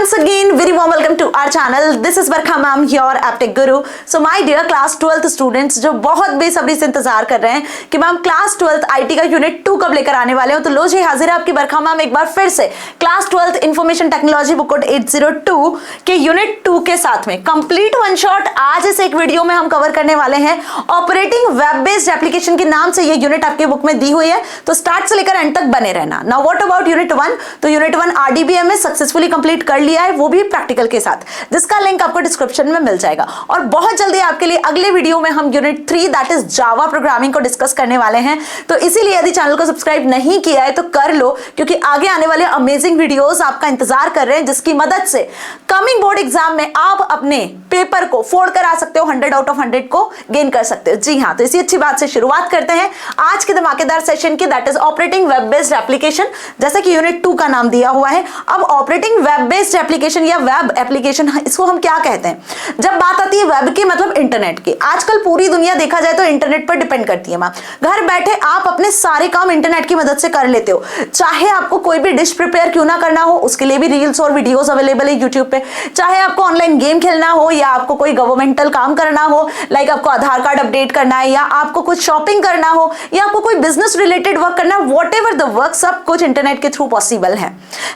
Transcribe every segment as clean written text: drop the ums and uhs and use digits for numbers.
once again very warm welcome to our channel. This is Barkha ma'am, your aptech guru. So my dear class 12th students जो बहुत बेसब्री से इंतजार कर रहे हैं कि मैम क्लास 12th आईटी का यूनिट 2 कब लेकर आने वाले हो, तो लो जी हाजिर है आपकी बरखा मैम एक बार फिर से class 12th information technology book code 802 के यूनिट 2 के साथ में कंप्लीट वन शॉट आज इस एक वीडियो में हम कवर करने वाले हैं। ऑपरेटिंग वेब बेस्ड एप्लीकेशन के नाम से ये यूनिट आपकी बुक में दी हुई है, तो स्टार्ट से लेकर एंड तक बने रहना। Now what about unit 1? तो यूनिट 1 आरडीबीएम में सक्सेसफुली कंप्लीट कर लिया है, वो भी प्रैक्टिकल के साथ, जिसका लिंक आपको डिस्क्रिप्शन में मिल जाएगा। और बहुत जल्दी आपके लिए अगले वीडियो में हम unit 3 that is Java programming को डिस्कस करने वाले हैं। तो इसीलिए यदि चैनल को सब्सक्राइब नहीं किया है तो कर लो, क्योंकि आगे आने वाले अमेजिंग वीडियोस आपका इंतजार कर रहे हैं, जिसकी मदद से कमिंग बोर्ड एग्जाम में आप अपने पेपर को फोड़ कर आ सकते हो, 100 आउट ऑफ 100 को गेन कर सकते हो। जी हाँ, तो इसी अच्छी बात से शुरुआत करते हैं आज के धमाकेदार सेशन की, that is operating web based application. जैसा कि यूनिट 2 का नाम दिया हुआ है, अब ऑपरेटिंग वेब बेस्ड एप्लीकेशन या वेब एप्लीकेशन, इसको हम क्या कहते हैं? जब बात आती है वेब की, मतलब इंटरनेट की, आजकल पूरी दुनिया देखा जाए तो इंटरनेट पर डिपेंड करती है। मैम घर बैठे आप अपने सारे काम इंटरनेट की मदद से कर लेते हो। चाहे आपको कोई भी डिश प्रिपेयर क्यों ना करना हो, उसके लिए भी रील्स और वीडियोस अवेलेबल है यूट्यूब पे। चाहे आपको ऑनलाइन गेम खेलना हो, या आपको कोई गवर्नमेंटल काम करना हो, लाइक आपको आधार कार्ड अपडेट करना है, या आपको कुछ शॉपिंग करना हो, या आपको कोई बिजनेस रिलेटेड वर्क करना है, वॉट एवर द वर्क, सब कुछ इंटरनेट के थ्रू पॉसिबल है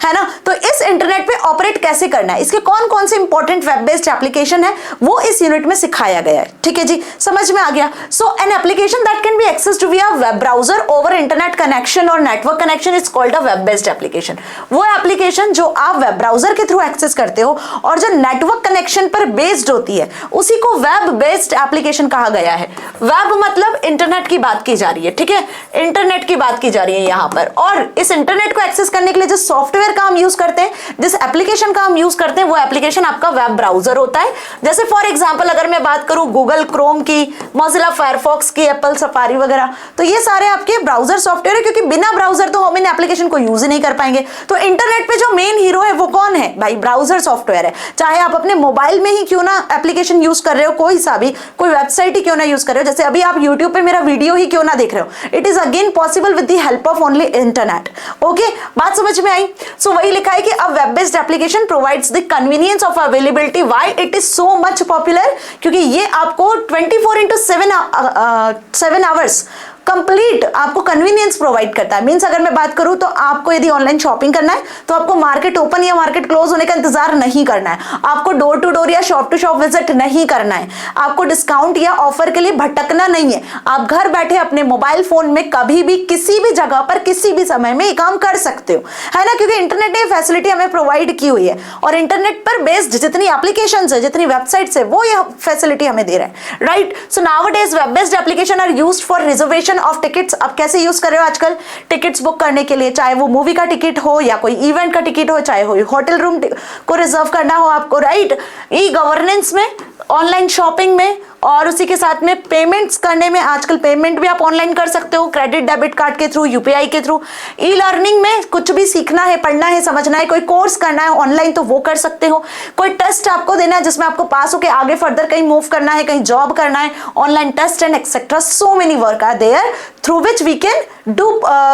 ना। तो इस इंटरनेट पे ऑपरेट कैसे करना है, इसके कौन कौन से इंपॉर्टेंट वेब बेस्ड एप्लीकेशन है, वो इस यूनिट में सिखाया गया है। ठीक है जी, समझ में आ गया। So an application that can be accessed via web browser over internet connection और network connection is called a web based application. वो एप्लीकेशन जो आप वेब ब्राउजर के थ्रू एक्सेस करते हो और जो नेटवर्क कनेक्शन पर बेस्ड होती है, उसी को वेब बेस्ड एप्लीकेशन कहा गया है। वेब मतलब इंटरनेट की बात की जा रही है, ठीक है, इंटरनेट की बात की जा रही है यहां पर। और इस इंटरनेट को एक्सेस करने के लिए जिस सॉफ्टवेयर का हम यूज करते हैं, जिस एप्लीकेशन का हम यूज करते हैं, वो एप्लीकेशन आपका वेब ब्राउजर होता है। जैसे फॉर एग्जांपल अगर मैं बात करूं गूगल क्रोम की, मोजिला फायरफॉक्स की, एप्पल सफारी वगैरह, तो ये सारे आपके ब्राउजर सॉफ्टवेयर है, क्योंकि बिना ब्राउजर तो हम इन एप्लीकेशन को यूज ही नहीं कर पाएंगे। तो इंटरनेट पे जो मेन हीरो है वो कौन है भाई? ब्राउजर सॉफ्टवेयर है। चाहे आप अपने मोबाइल में ही क्यों ना एप्लीकेशन यूज कर रहे हो, कोई सा भी, कोई वेबसाइट ही क्यों ना यूज कर रहे हो, जैसे अभी आप यूट्यूब पे मेरा वीडियो ही क्यों ना देख रहे हो, it is again possible with the help of only internet. Okay, बात समझ में आई? सो वही लिखा है कि अ web based application provides the convenience of availability. Why it is so much popular? क्योंकि ये आपको 24/7 आवर्स कंप्लीट आपको कन्वीनियंस प्रोवाइड करता है। मींस अगर मैं बात करूं तो आपको यदि ऑनलाइन शॉपिंग करना है तो आपको मार्केट ओपन या मार्केट क्लोज होने का इंतजार नहीं करना है, आपको डोर टू डोर या शॉप टू शॉप विजिट नहीं करना है, आपको डिस्काउंट या ऑफर के लिए भटकना नहीं है। आप घर बैठे अपने मोबाइल फोन में कभी भी किसी भी जगह पर किसी भी समय में ये काम कर सकते हो, है ना, क्योंकि इंटरनेट ने फैसिलिटी हमें प्रोवाइड की हुई है। और इंटरनेट पर बेस्ड जितनी एप्लीकेशंस है, जितनी वेबसाइट्स है, वो ये फैसिलिटी हमें दे रहा है, right. So nowadays web based application are used for reservation of tickets. अब कैसे यूज कर रहे हो आजकल? टिकट्स बुक करने के लिए, चाहे वो मूवी का टिकट हो या कोई इवेंट का टिकट हो, चाहे हो होटल रूम को रिजर्व करना हो आपको, राइट। ई गवर्नेंस में, ऑनलाइन शॉपिंग में, और उसी के साथ में पेमेंट्स करने में, आजकल पेमेंट भी आप ऑनलाइन कर सकते हो क्रेडिट डेबिट कार्ड के थ्रू, यूपीआई के थ्रू। ई लर्निंग में कुछ भी सीखना है, पढ़ना है, समझना है, कोई कोर्स करना है ऑनलाइन तो वो कर सकते हो। कोई टेस्ट आपको देना है जिसमें आपको पास होकर आगे फर्दर कहीं मूव करना है, कहीं जॉब करना है, online test and etcetera. So many work are there through which we can do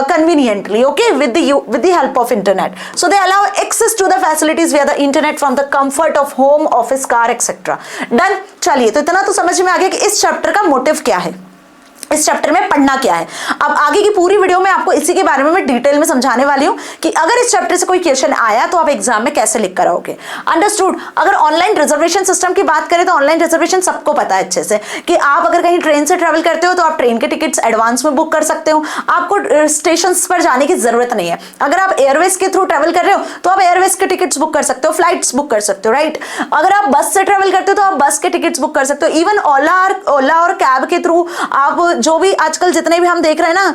conveniently, okay, with the help of internet. So they allow access to the facilities via the internet from the comfort of home, office, car, etc. Done. चलिए, तो इतना तो समझ में आ गया कि इस चैप्टर का मोटिव क्या है, इस चैप्टर में पढ़ना क्या है। अब आगे की पूरी वीडियो में आपको इसी के बारे में मैं डिटेल में समझाने वाली हूं कि अगर इस चैप्टर से कोई क्वेश्चन आया तो आप एग्जाम में कैसे लिख कर आओगे। अंडरस्टूड? अगर ऑनलाइन रिजर्वेशन सिस्टम की बात करें तो ऑनलाइन रिजर्वेशन सबको पता है अच्छे से कि आप अगर कहीं ट्रेन से ट्रेवल करते हो तो आप ट्रेन के टिकट्स एडवांस में बुक कर सकते हो, आपको स्टेशन पर जाने की जरूरत नहीं है। अगर आप एयरवेज के थ्रू ट्रेवल कर रहे हो तो आप एयरवेज के टिकट्स बुक कर सकते हो, फ्लाइट्स बुक कर सकते हो, राइट। अगर आप बस से ट्रेवल करते हो तो आप बस के टिकट्स बुक कर सकते हो। इवन ओला और कैब के थ्रू आप जो भी आजकल जितने भी हम देख रहे हैं ना,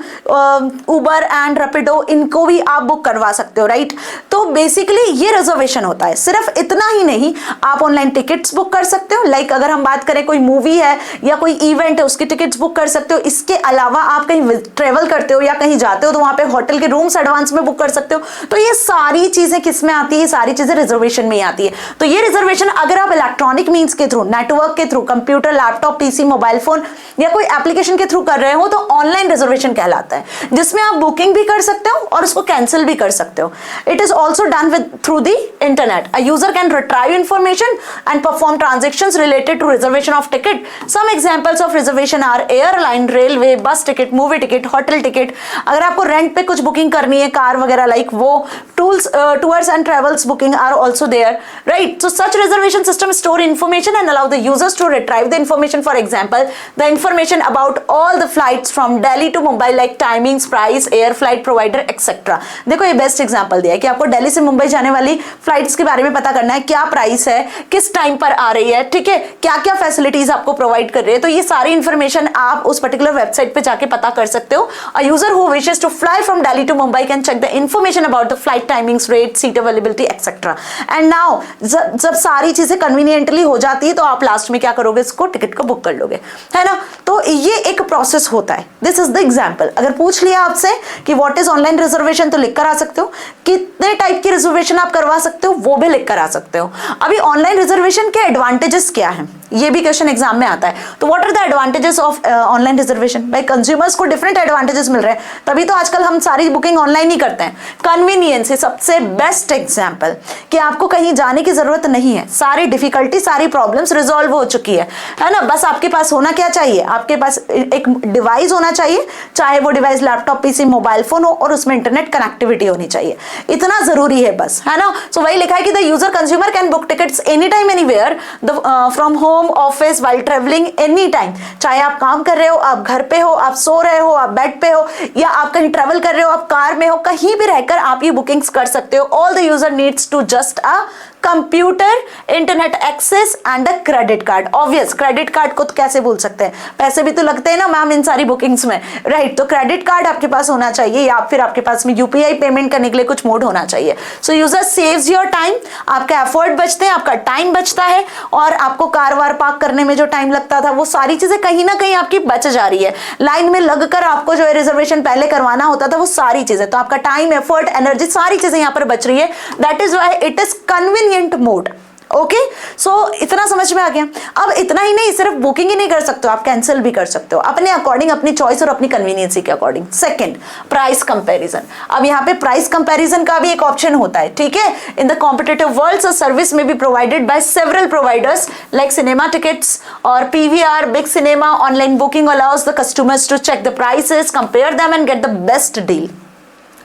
उबर एंड रैपिडो, इनको भी आप बुक करवा सकते हो, राइट। तो बेसिकली ये रिजर्वेशन होता है। सिर्फ इतना ही नहीं, आप ऑनलाइन टिकट्स बुक कर सकते हो, लाइक अगर हम बात करें कोई मूवी है या कोई इवेंट है उसकी टिकट्स बुक कर सकते हो। इसके अलावा आप कहीं ट्रेवल करते हो या कहीं जाते हो तो वहां पे होटल के रूम्स एडवांस में बुक कर सकते हो। तो ये सारी चीजें किस में आती है? सारी चीजें रिजर्वेशन में आती है। तो ये रिजर्वेशन अगर आप इलेक्ट्रॉनिक मीन्स के थ्रू, नेटवर्क के through, computer, laptop, PC, mobile phone या कोई एप्लीकेशन के थ्रू थ्रू कर रहे हो तो ऑनलाइन रिजर्वेशन कहलाता है, जिसमें आप बुकिंग भी कर सकते हो और उसको कैंसिल भी कर सकते हो. It is also done with through the internet. A user can retrieve information and perform transactions related to reservation of ticket. Some examples of reservation are airline, railway, bus ticket, movie ticket, hotel ticket. अगर आपको rent पे कुछ booking करनी है, car वगैरह, like वो tours and travels booking are also there, right. So such reservation system store information and allow the users to retrieve the information. For example, the information about all the flights from Delhi to Mumbai, like timings, price, air flight provider, etc. देखो ये best example दिया है कि आपको दिल्ली से मुंबई जाने वाली flights के बारे में पता करना है, क्या प्राइस है, किस टाइम पर आ रही है, ठीक है, क्या क्या फैसिलिटीज आपको प्रोवाइड कर रही है. तो ये सारी इंफॉर्मेशन आप उस पर्टिकुलर वेबसाइट पे जाके पता कर सकते हो. A user who wishes to fly from Delhi to Mumbai can check the information about the flight timings, rate, seat availability, etcetera. And now जब सारी चीजें कन्वीनियंटली हो जाती है तो आप लास्ट में क्या करोगे, इसको टिकट को बुक कर लोगे, है ना. तो ये एक प्रोसेस होता है. This is the example. अगर पूछ लिया आपसे कि व्हाट इज ऑनलाइन रिजर्वेशन तो लिख कर आ सकते हो. कितने टाइप की रिजर्वेशन आप करवा सकते हो वो भी लिख कर आ सकते हो. अभी ऑनलाइन रिजर्वेशन के एडवांटेजेस क्या हैं, ये भी क्वेश्चन एग्जाम में आता है. तो what are the advantages of online reservation. भाई कंज्यूमर्स को डिफरेंट एडवांटेजेस मिल रहे हैं, तभी तो आजकल हम सारी बुकिंग ऑनलाइन ही करते हैं. कन्वीनियंस सबसे बेस्ट एग्जांपल कि आपको कहीं जाने की जरूरत नहीं है, सारी डिफिकल्टी, सारी प्रॉब्लम्स रिजॉल्व हो चुकी है ना. बस आपके पास होना क्या चाहिए, आपके पास एक डिवाइस होना चाहिए, चाहे वो device laptop, PC, mobile phone हो, और उसमें इंटरनेट कनेक्टिविटी होनी चाहिए. इतना जरूरी है बस, है ना. सो वही लिखा है कि the user consumer can book tickets any time anywhere from home, office, while travelling, any time. चाहे आप काम कर रहे हो, आप घर पे हो, आप सो रहे हो, आप बेड पे हो, या आप कहीं ट्रेवल कर रहे हो, आप कार में हो, कहीं भी रहकर आप ये बुकिंग्स कर सकते हो. All the user needs to just a computer, internet access and a credit card. Obvious, credit card को तो कैसे भूल सकते हैं, पैसे भी तो लगते हैं ना मैम इन सारी बुकिंग्स में, राइट. तो क्रेडिट कार्ड आपके पास होना चाहिए, या फिर आपके पास में यूपीआई पेमेंट करने के लिए कुछ मोड होना चाहिए. सो यूजर सेव्स योर टाइम, आपका एफर्ट बचते हैं, आपका टाइम बचता है, और आपको कार वार पार्क करने में जो टाइम लगता था वो सारी चीजें कहीं ना कहीं आपकी बच जा रही है. लाइन में लगकर आपको जो है रिजर्वेशन पहले करवाना होता था वो सारी चीजें, तो आपका टाइम, एफर्ट, एनर्जी, सारी चीजें यहाँ पर बच रही है. That is why it is convenient mode. Okay, so इतना समझ में आ गया. अब इतना ही नहीं, सिर्फ बुकिंग ही नहीं कर सकते हो, आप कैंसिल भी कर सकते हो अपने अकॉर्डिंग, अपनी चॉइस और अपनी कन्वीनियंसी के अकॉर्डिंग. Second, price comparison. अब यहाँ पे प्राइस कंपैरिजन का भी एक ऑप्शन होता है, ठीक है. In the competitive world service में be provided by several providers like cinema tickets और PVR, big cinema. Online booking allows the customers to check the prices, compare them and get the best deal.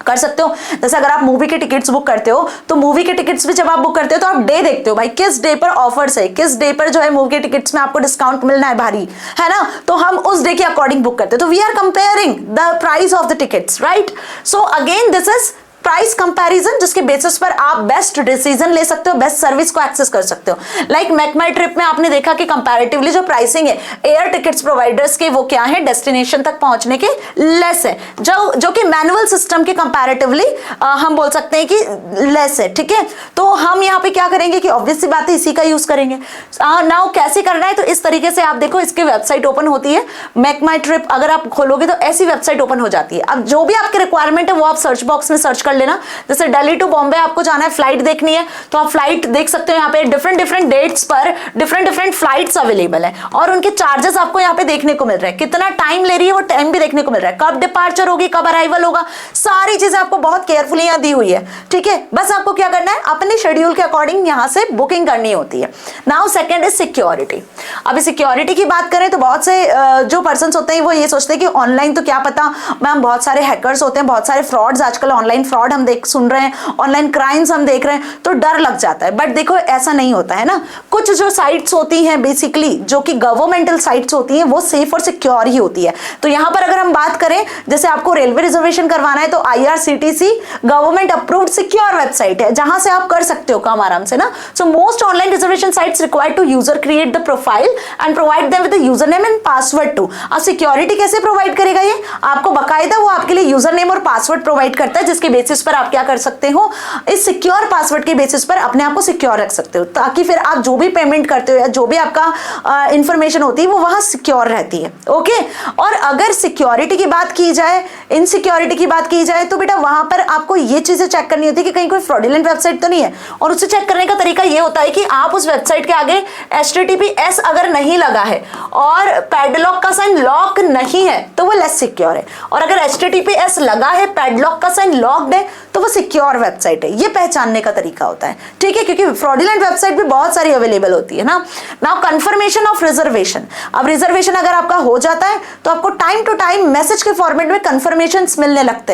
कर सकते हो. जैसे अगर आप movie के tickets book करते हो तो मूवी के टिकट्स भी जब आप बुक करते हो तो आप डे देखते हो, भाई किस डे पर ऑफर्स है, किस डे पर जो है मूवी के टिकट्स में आपको डिस्काउंट मिलना है भारी, है ना. तो हम उस डे के अकॉर्डिंग बुक करते हो. तो we are comparing the price of the tickets, right. So again this is price comparison, जिसके बेसिस पर आप बेस्ट डिसीजन ले सकते हो, बेस्ट सर्विस को एक्सेस कर सकते हो. लाइक मेक माई ट्रिप में आपने देखा कि कंपैरेटिवली जो प्राइसिंग है एयर टिकट्स प्रोवाइडर्स के वो क्या है, डेस्टिनेशन तक पहुंचने के लेस है, जो कि मैनुअल सिस्टम के कंपैरेटिवली हम बोल सकते हैं कि लेस है, ठीक है. तो हम यहाँ पे क्या करेंगे कि ऑब्वियस सी बात है इसी का यूज करेंगे. नाउ कैसे करना है, तो इस तरीके से आप देखो इसकी वेबसाइट ओपन होती है, मेक माई ट्रिप. अगर आप खोलोगे तो ऐसी वेबसाइट ओपन हो जाती है. अब जो भी आपकी रिक्वायरमेंट है वो आप सर्च बॉक्स में सर्च कर लेना. जैसे दिल्ली टू बॉम्बे आपको जाना है, फ्लाइट देखनी है, तो आप फ्लाइट देख सकते हो. यहाँ पे डिफरेंट डेट्स पर डिफरेंट फ्लाइट्स अवेलेबल है, और उनके चार्जेस आपको यहाँ पे देखने को मिल रहे हैं. कितना टाइम ले रही है वो टाइम भी देखने को मिल रहा है, कब डिपार्चर होगी, कब अराइवल होगा, सारी चीजें आपको बहुत केयरफुली यहाँ दी हुई है, ठीक है. बस आपको क्या करना है, अपने शेड्यूल के अकॉर्डिंग यहाँ से बुकिंग करनी होती है. Now second is security. अभी सिक्योरिटी की बात करें तो बहुत से जो पर्सन होते हैं वो ये सोचते हैं कि ऑनलाइन तो क्या पता मैम, बहुत सारे हैकर्स होते हैं, बहुत सारे फ्रॉड्स, आजकल ऑनलाइन फ्रॉड हम सुन रहे हैं, ऑनलाइन क्राइम्स हम देख रहे हैं, तो डर लग जाता है. बट देखो ऐसा नहीं होता है ना. कुछ जो साइट्स होती हैं बेसिकली जो कि गवर्नमेंटल साइट्स होती हैं वो सेफ और सिक्योर ही होती है. तो यहाँ पर अगर हम बात करें, जैसे आपको रेलवे रिजर्वेशन करवाना है तो IRCTC government approved secure website है जहां से आप कर सकते हो काम आराम से ना. So most online reservation sites require to user create the profile and provide them with the user name and password to. अब सिक्योरिटी कैसे प्रोवाइड करेगा ये, आपको बकायदा वो आपके लिए यूजर नेम और पासवर्ड प्रोवाइड करता है, जिसके बेसिस बेसिस पर आप क्या कर सकते हो, इस सिक्योर पासवर्ड के बेसिस पर अपने आप को सिक्योर रख सकते हो, ताकि फिर आप जो भी पेमेंट करते हो या जो भी आपका इंफॉर्मेशन होती है वो वहां सिक्योर रहती है। ओके, और अगर सिक्योरिटी की बात की जाए, इनसिक्योरिटी की बात की जाए, तो बेटा वहां पर आपको ये चीजें चेक करनी होती है कि कहीं कोई फ्रॉडुलेंट वेबसाइट तो नहीं है। और उसे चेक करने का तरीका ये होता है कि आप उस वेबसाइट के आगे HTTPS अगर नहीं लगा है और पैडलॉक का साइन लॉक नहीं है तो वो लेस सिक्योर है, और अगर HTTPS लगा है, पैडलॉक का साइन लॉक्ड है, तो वो सिक्योर वेबसाइट है। ये पहचानने का तरीका होता है, ठीक है, क्योंकि फ्रॉडुलेंट वेबसाइट भी बहुत सारी अवेलेबल होती है ना। नाउ कंफर्मेशन ऑफ रिजर्वेशन, अब रिजर्वेशन अगर आपका हो जाता है तो आपको टाइम टू टाइम मैसेज के फॉर्मेट में कंफर्मेशन मिलने लगते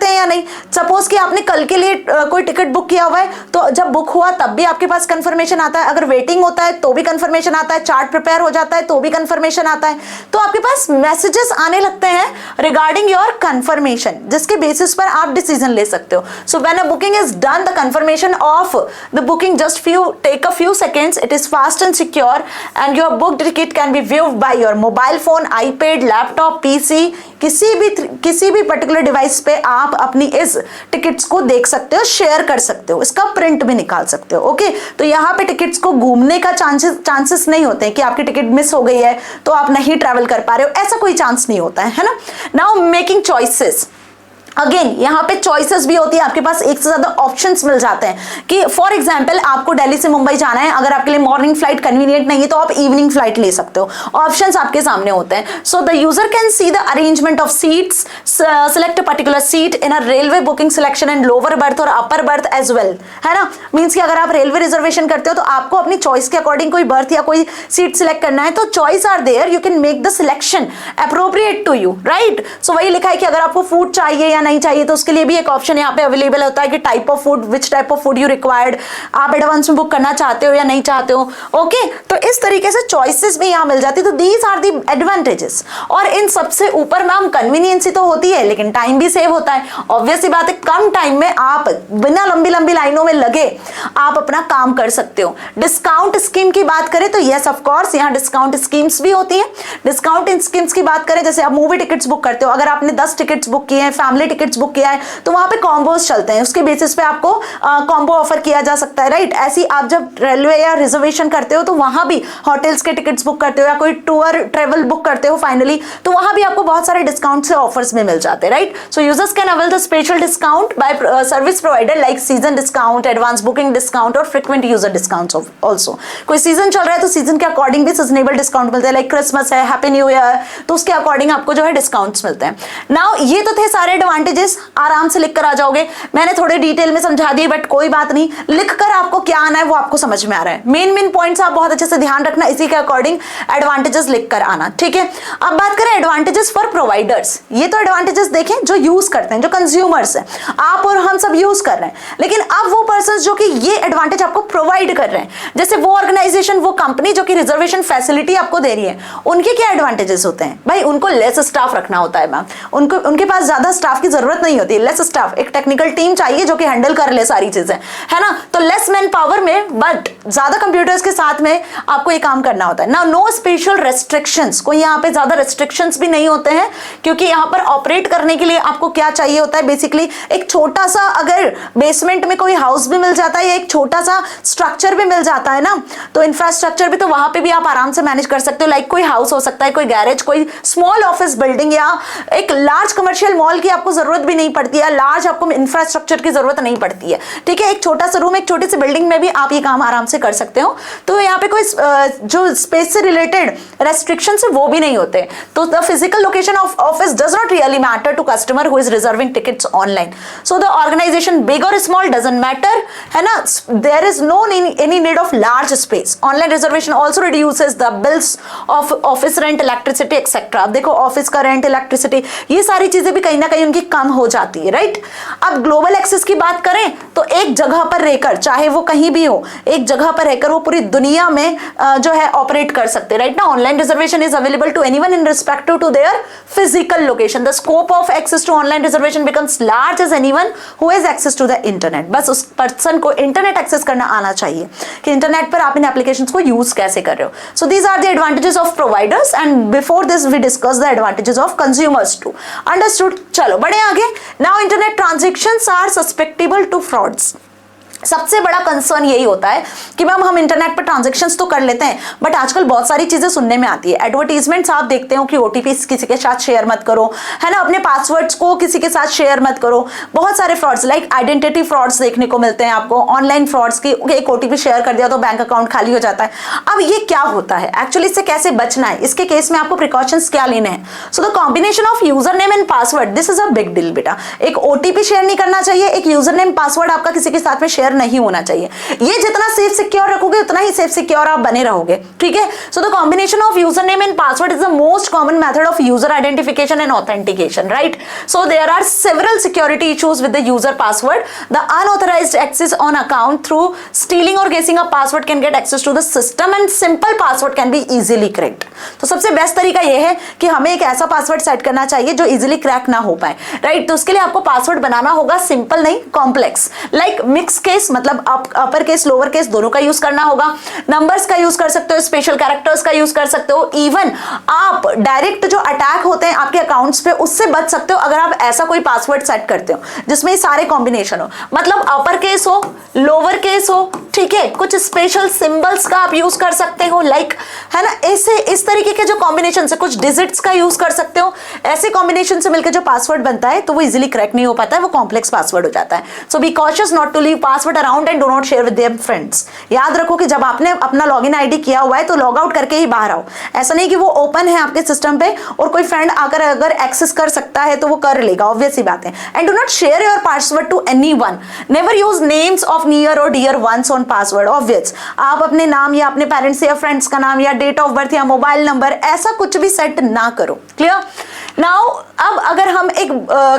हैं या नहीं। सपोज कि आपने कल के लिए कोई टिकट बुक किया हुआ है, तो जब बुक हुआ तब भी आपके पास कंफर्मेशन आता है, अगर वेटिंग होता है तो भी कंफर्मेशन आता है, चार्ट प्रिपेयर हो जाता है तो भी कंफर्मेशन आता है, तो आपके पास मैसेजेस आने लगते हैं रिगार्डिंग योर कंफर्मेशन, जिसके बेसिस पर आप डिसीजन ले सकते हो। So when a booking is done, the confirmation of the booking just take a few seconds, it is fast and secure and your booked ticket can be viewed by your mobile phone, iPad, laptop, PC, किसी भी particular device पे आप अपनी इस tickets को देख सकते हो, शेयर कर सकते हो, इसका प्रिंट भी निकाल सकते हो। ओके, तो यहाँ पे टिकट्स को घूमने का चांसेस नहीं होते हैं कि आपकी टिकट मिस हो गई है तो आप नहीं ट्रैवल कर पा रहे हो, ऐसा कोई चांस नहीं होता है ना। नाउ मेकिंग चॉइसेस, अगेन यहाँ पे चॉइसेस भी होती है, आपके पास एक से ज्यादा ऑप्शंस मिल जाते हैं कि फॉर एग्जांपल आपको दिल्ली से मुंबई जाना है, अगर आपके लिए मॉर्निंग फ्लाइट कन्वीनियंट नहीं है तो आप इवनिंग फ्लाइट ले सकते हो, ऑप्शंस आपके सामने होते हैं। So the user can see the arrangement of seats, select a particular seat in a railway booking selection and lower berth और अपर बर्थ एज वेल, है ना। मीन्स कि अगर आप रेलवे रिजर्वेशन करते हो तो आपको अपनी चॉइस के अकॉर्डिंग कोई बर्थ या कोई सीट सिलेक्ट करना है, तो choice are there, you can make the selection appropriate to you, right. So वही लिखा है कि अगर आपको फूड चाहिए या नहीं चाहिए तो उसके लिए भी एक ऑप्शन यहाँ पे अवेलेबल होता है कि type of food, which type of food you required, आप एडवांस में बुक करना चाहते हो या नहीं चाहते हो। ओके, तो इस तरीके से चॉइसेस भी यहाँ मिल जाती है। तो दीज आर दी एडवांटेजेस। और इन सबसे ऊपर मैम कन्वीनियंस तो होती है, लेकिन टाइम भी सेव होता है। ऑब्वियसली बात है, कम टाइम में आप बिना लंबी लंबी लाइनों में लगे आप अपना काम कर सकते हो। डिस्काउंट स्कीम की बात करें तो यस ऑफ कोर्स यहाँ डिस्काउंट स्कीम्स भी होती है। डिस्काउंट स्कीम्स की बात करें, जैसे आप मूवी टिकट्स बुक करते हो, अगर आपने 10 टिकट्स बुक किए हैं, फैमिली टिकट्स बुक किया है, तो वहां पे कॉम्बोज चलते हैं, उसके बेसिस पे आपको कॉम्बो ऑफर किया जा सकता है, राइट। ऐसी आप जब रेलवे या रिजर्वेशन करते हो तो वहां भी होटल्स के टिकट्स बुक करते हो या कोई टूर ट्रेवल बुक करते हो फाइनली, तो वहां भी आपको बहुत सारे डिस्काउंट से ऑफर्स में मिल जाते हैं, right. So users can avail the special discount bye service provider like season discount, advance booking discount और फ्रीक्वेंट यूजर डिस्काउंट ऑल्सो। कोई सीजन चल रहा है तो सीजन के अकॉर्डिंग भी सीजनेबल डिस्काउंट मिलते हैं, लाइक क्रिसमस है, हैप्पी न्यू ईयर, तो उसके अकॉर्डिंग आपको जो है डिस्काउंट्स मिलते हैं। नाउ ये तो थे सारे एडवांटेजेस, आराम से लिख कर आ जाओगे, मैंने थोड़े डिटेल में समझा दिए, बट कोई बात नहीं, लिखकर आपको क्या आना है वो आपको समझ में आ रहा है। मेन पॉइंट्स आप बहुत अच्छे से ध्यान रखना, इसी के अकॉर्डिंग एडवांटेजेस लिखकर आना, ठीक है। अब बात करें एडवांटेजेस फॉर प्रोवाइडर्स, ये तो एडवांटेजेस देखें जो यूज करते हैं, जो कंज्यूमर्स हैं, आप और हम सब यूज कर रहे हैं, लेकिन अब वो पर्सन जो कि ये एडवांटेज आपको प्रोवाइड कर रहे हैं, जैसे वो ऑर्गेनाइजेशन, वो कंपनी जो कि रिजर्वेशन फैसिलिटी आपको दे रही है, उनके क्या एडवांटेजेस होते हैं भाई? उनको लेस स्टाफ रखना होता है मैम, उनके पास ज्यादा स्टाफ की जरूरत नहीं होती, लेस स्टाफ, एक टेक्निकल टीम चाहिए जो कि हैंडल कर ले सारी चीजें, है ना। तो लेस मैन पावर में बट ज्यादा कंप्यूटर्स के साथ में आपको ये काम करना होता है ना। नो स्पेशल रेस्ट्रिक्शंस, कोई यहाँ पे ज्यादा रेस्ट्रिक्शंस भी नहीं होते हैं, क्योंकि यहाँ पर ऑपरेट करने के लिए आपको क्या चाहिए होता है, बेसिकली एक छोटा सा, अगर बेसमेंट में कोई हाउस भी मिल जाता है या एक छोटा सा स्ट्रक्चर भी मिल जाता है ना, तो इंफ्रास्ट्रक्चर भी, तो वहां पे भी आप आराम से मैनेज कर सकते हो। लाइक कोई हाउस हो सकता है, कोई गैरेज, कोई स्मॉल ऑफिस बिल्डिंग, या एक लार्ज कमर्शियल मॉल की आपको जरूरत भी नहीं पड़ती है, लार्ज आपको इंफ्रास्ट्रक्चर की जरूरत नहीं पड़ती है, ठीक है। एक छोटा सा रूम, एक छोटी सी बिल्डिंग में भी आप ये काम आराम से कर सकते हो। तो यहाँ पे कोई जो स्पेस से रिलेटेड रेस्ट्रिक्शंस है वो भी नहीं होते। तो the physical location of office does not really matter to customer who is reserving tickets online. So the organization big और स्मॉल डजंट मैटर, है ना। There is no any need of large space. Online reservation also reduces the bills of office rent, electricity etcetera. अब देखो office का rent, electricity, ये सारी चीजें भी कहीं ना कहीं उनकी कम हो जाती है, राइट। अब ग्लोबल एक्सेस की बात करें तो एक जगह पर रहकर, चाहे वो कहीं भी हो, एक जगह पर रहकर वो पूरी दुनिया में जो है ऑपरेट कर सकते हैं, राइट ना। Online reservation is available to anyone in respective to their physical location. The scope of access to online reservation becomes large as anyone who has access to the internet. बस उस person को internet access करना आना चाहिए कि internet पर आप इन applications को यूज कैसे कर रहे हो। So these are the advantages of providers and before this we discuss the advantages of consumers too. Understood. चलो बढ़े आगे। Now internet transactions are susceptible to frauds. सबसे बड़ा कंसर्न यही होता है कि मैम हम इंटरनेट पर ट्रांजैक्शंस तो कर लेते हैं, बट आजकल बहुत सारी चीजें सुनने में आती है। एडवर्टीजमेंट्स आप देखते हो कि ओटीपी किसी के साथ शेयर मत करो, है ना, अपने पासवर्ड्स को किसी के साथ शेयर मत करो। बहुत सारे फ्रॉड्स लाइक आइडेंटिटी फ्रॉड्स देखने को मिलते हैं आपको, ऑनलाइन फ्रॉड्स की एक ओटीपी शेयर कर दिया तो बैंक अकाउंट खाली हो जाता है। अब ये क्या होता है एक्चुअली, इससे कैसे बचना है, इसके केस में आपको प्रिकॉशंस क्या लेने हैं। सो the combination of user name and password, this is a big deal बेटा। एक ओटीपी शेयर नहीं करना चाहिए, एक यूजर नेम पासवर्ड आपका किसी के साथ में शेयर नहीं होना चाहिए। ये जितना सेफ सिक्योर रखोगे उतना ही सेफ सिक्योर आप बने रहोगे, ठीक है। So the combination of user name and password is the most common method of user identification and authentication, right. So there are several security issues with the user password. The unauthorized access on account through stealing और guessing a password can get access to the system and simple password can be easily cracked. तो सबसे best तरीका यह है कि हमें एक ऐसा पासवर्ड सेट करना चाहिए जो इजीली क्रैक ना हो पाए, राइट। तो उसके लिए आपको पासवर्ड बनाना होगा सिंपल नहीं, कॉम्प्लेक्स, लाइक मिक्स केस, मतलब अपर केस लोअर केस दोनों का यूज करना होगा। नंबर्स का यूज कर सकते हो, स्पेशल कैरेक्टर्स का यूज कर सकते हो। इवन आप डायरेक्ट जो अटैक होते हैं आपके अकाउंट्स पे उससे बच सकते हो अगर आप ऐसा कोई पासवर्ड सेट करते हो जिसमें सारे कॉम्बिनेशन हो, मतलब अपर केस हो, लोअर केस हो, ठीक है। कुछ स्पेशल सिंबल्स का आप यूज कर सकते हो, लाइक, है ना, ऐसे इस तरीके के जो कॉम्बिनेशन से, कुछ डिजिट्स का यूज कर सकते हो। ऐसे कॉम्बिनेशन से मिलकर जो पासवर्ड बनता है तो वो इजीली क्रैक नहीं हो पाता है, वो कॉम्प्लेक्स पासवर्ड हो जाता है। So be cautious not to leave password around and do not share with their friends. याद रखो कि जब आपने अपना लॉगिन आईडी किया हुआ है तो लॉग आउट करके ही बाहर आओ। ऐसा नहीं कि वो ओपन है आपके सिस्टम पे और कोई फ्रेंड आकर अगर एक्सेस कर सकता है तो वो कर लेगा, ऑब्वियस सी बात है। And do not share your password to anyone. Never use names of near और dear ones on password, obvious. आप अपने नाम या अपने पेरेंट्स या फ्रेंड्स का नाम या डेट ऑफ बर्थ या मोबाइल नंबर ऐसा कुछ भी सेट ना करो, क्लियर। नाउ अब अगर हम एक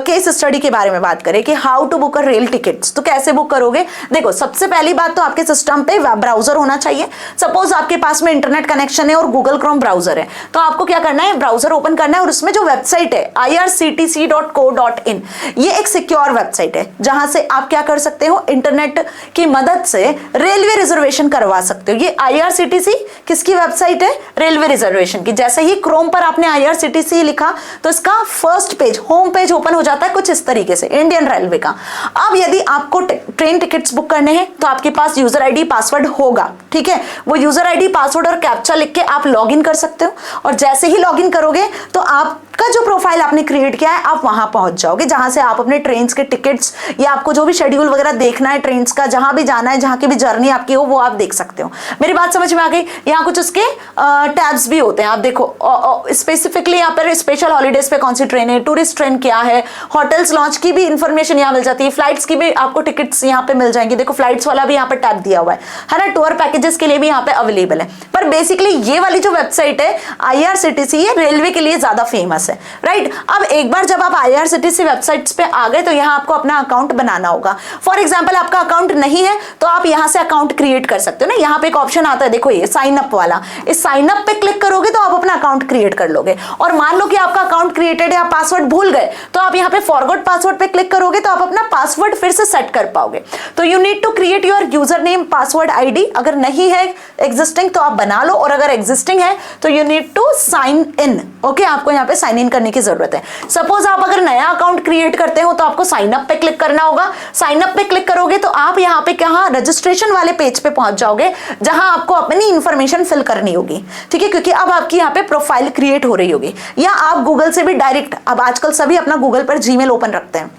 केस स्टडी के बारे में बात करें कि how to book a rail tickets, तो कैसे बुक करोगे। देखो सबसे पहली बात तो आपके सिस्टम पे वेब ब्राउजर होना चाहिए। सपोज आपके पास में इंटरनेट कनेक्शन है और गूगल क्रोम ब्राउजर है, तो आपको क्या करना है, ब्राउजर ओपन करना है और उसमें जो वेबसाइट है irctc.co.in, ये एक सिक्योर वेबसाइट है जहां से आप क्या कर सकते हो, इंटरनेट की मदद से रेलवे रिजर्वेशन करवा सकते हो। ये IRCTC किसकी वेबसाइट है, रेलवे रिजर्वेशन की। जैसे ही क्रोम पर आपने IRCTC लिखा तो इसका first page, home page open हो जाता है कुछ इस तरीके से, इंडियन रेलवे का। अब यदि आपको ट्रेन टिकट्स बुक करने हैं तो आपके पास यूजर आईडी पासवर्ड होगा, ठीक है। वो यूजर आईडी पासवर्ड और कैप्चा लिख के आप लॉगिन कर सकते हो और जैसे ही लॉगिन करोगे तो आपका जो प्रोफाइल आपने क्रिएट किया है आप वहां पहुंच जाओगे जहां से आप अपने ट्रेन के टिकट्स या आपको जो भी शेड्यूल वगैरह देखना है ट्रेन का, जहां भी जाना है, जहां की भी जर्नी आपकी हो वो आप देख सकते हो। मेरी बात समझ में आ गई। यहाँ कुछ उसके टैब्स भी होते हैं, आप देखो स्पेसिफिकली यहाँ पर स्पेशल हॉलीडेज पे कौन सी ट्रेन है, टूरिस्ट ट्रेन क्या है, होटल्स लॉन्च की भी इंफॉर्मेशन यहाँ मिल जाती है, फ्लाइट्स की भी आपको टिकट्स यहाँ पे मिल जाएंगी। देखो फ्लाइट्स वाला भी यहाँ पर टैब दिया हुआ है ना, टूर पैकेजेस के लिए भी यहाँ पे अवेलेबल है। पर बेसिकली ये वाली जो वेबसाइट है IRCTC, ये रेलवे के लिए ज्यादा फेमस है, राइट। अब एक बार जब आप IRCTC वेबसाइट्स पे आ गए तो यहाँ आपको अपना अकाउंट बनाना होगा। फॉर एग्जाम्पल आपका अकाउंट नहीं है तो आप यहाँ से अकाउंट क्रिएट कर सकते हो ना। यहाँ पे एक ऑप्शन आता है, देखो ये साइन अप वाला, इस साइन अप पे क्लिक करोगे तो आप अपना अकाउंट क्रिएट कर लोगे। और मान लो कि आपका अकाउंट क्रिएटेड है, आप पासवर्ड भूल गए तो आप यहाँ पे फॉरगॉट पासवर्ड पे क्लिक करोगे तो आप अपना पासवर्ड फिर से सेट कर पाओगे। तो you need to create your user name password ID. अगर नहीं है एग्जिस्टिंग तो आप बना लो, और अगर एग्जिस्टिंग है तो you need to sign in. Okay, आपको यहाँ पे साइन इन करने की जरूरत है। सपोज आप अगर नया अकाउंट क्रिएट करते हो तो आपको साइन अप पे क्लिक करना होगा। साइन अप पे क्लिक करोगे तो आप यहाँ पे कहाँ, रजिस्ट्रेशन वाले पेज पे पहुंच जाओगे जहां आपको अपनी इंफॉर्मेशन फिल करनी होगी, ठीक है, क्योंकि अब आपकी यहाँ पे प्रोफाइल क्रिएट हो रही होगी। या आप गूगल से भी डायरेक्ट, अब आजकल सभी अपना गूगल पर जीमेल ओपन रखते हैं,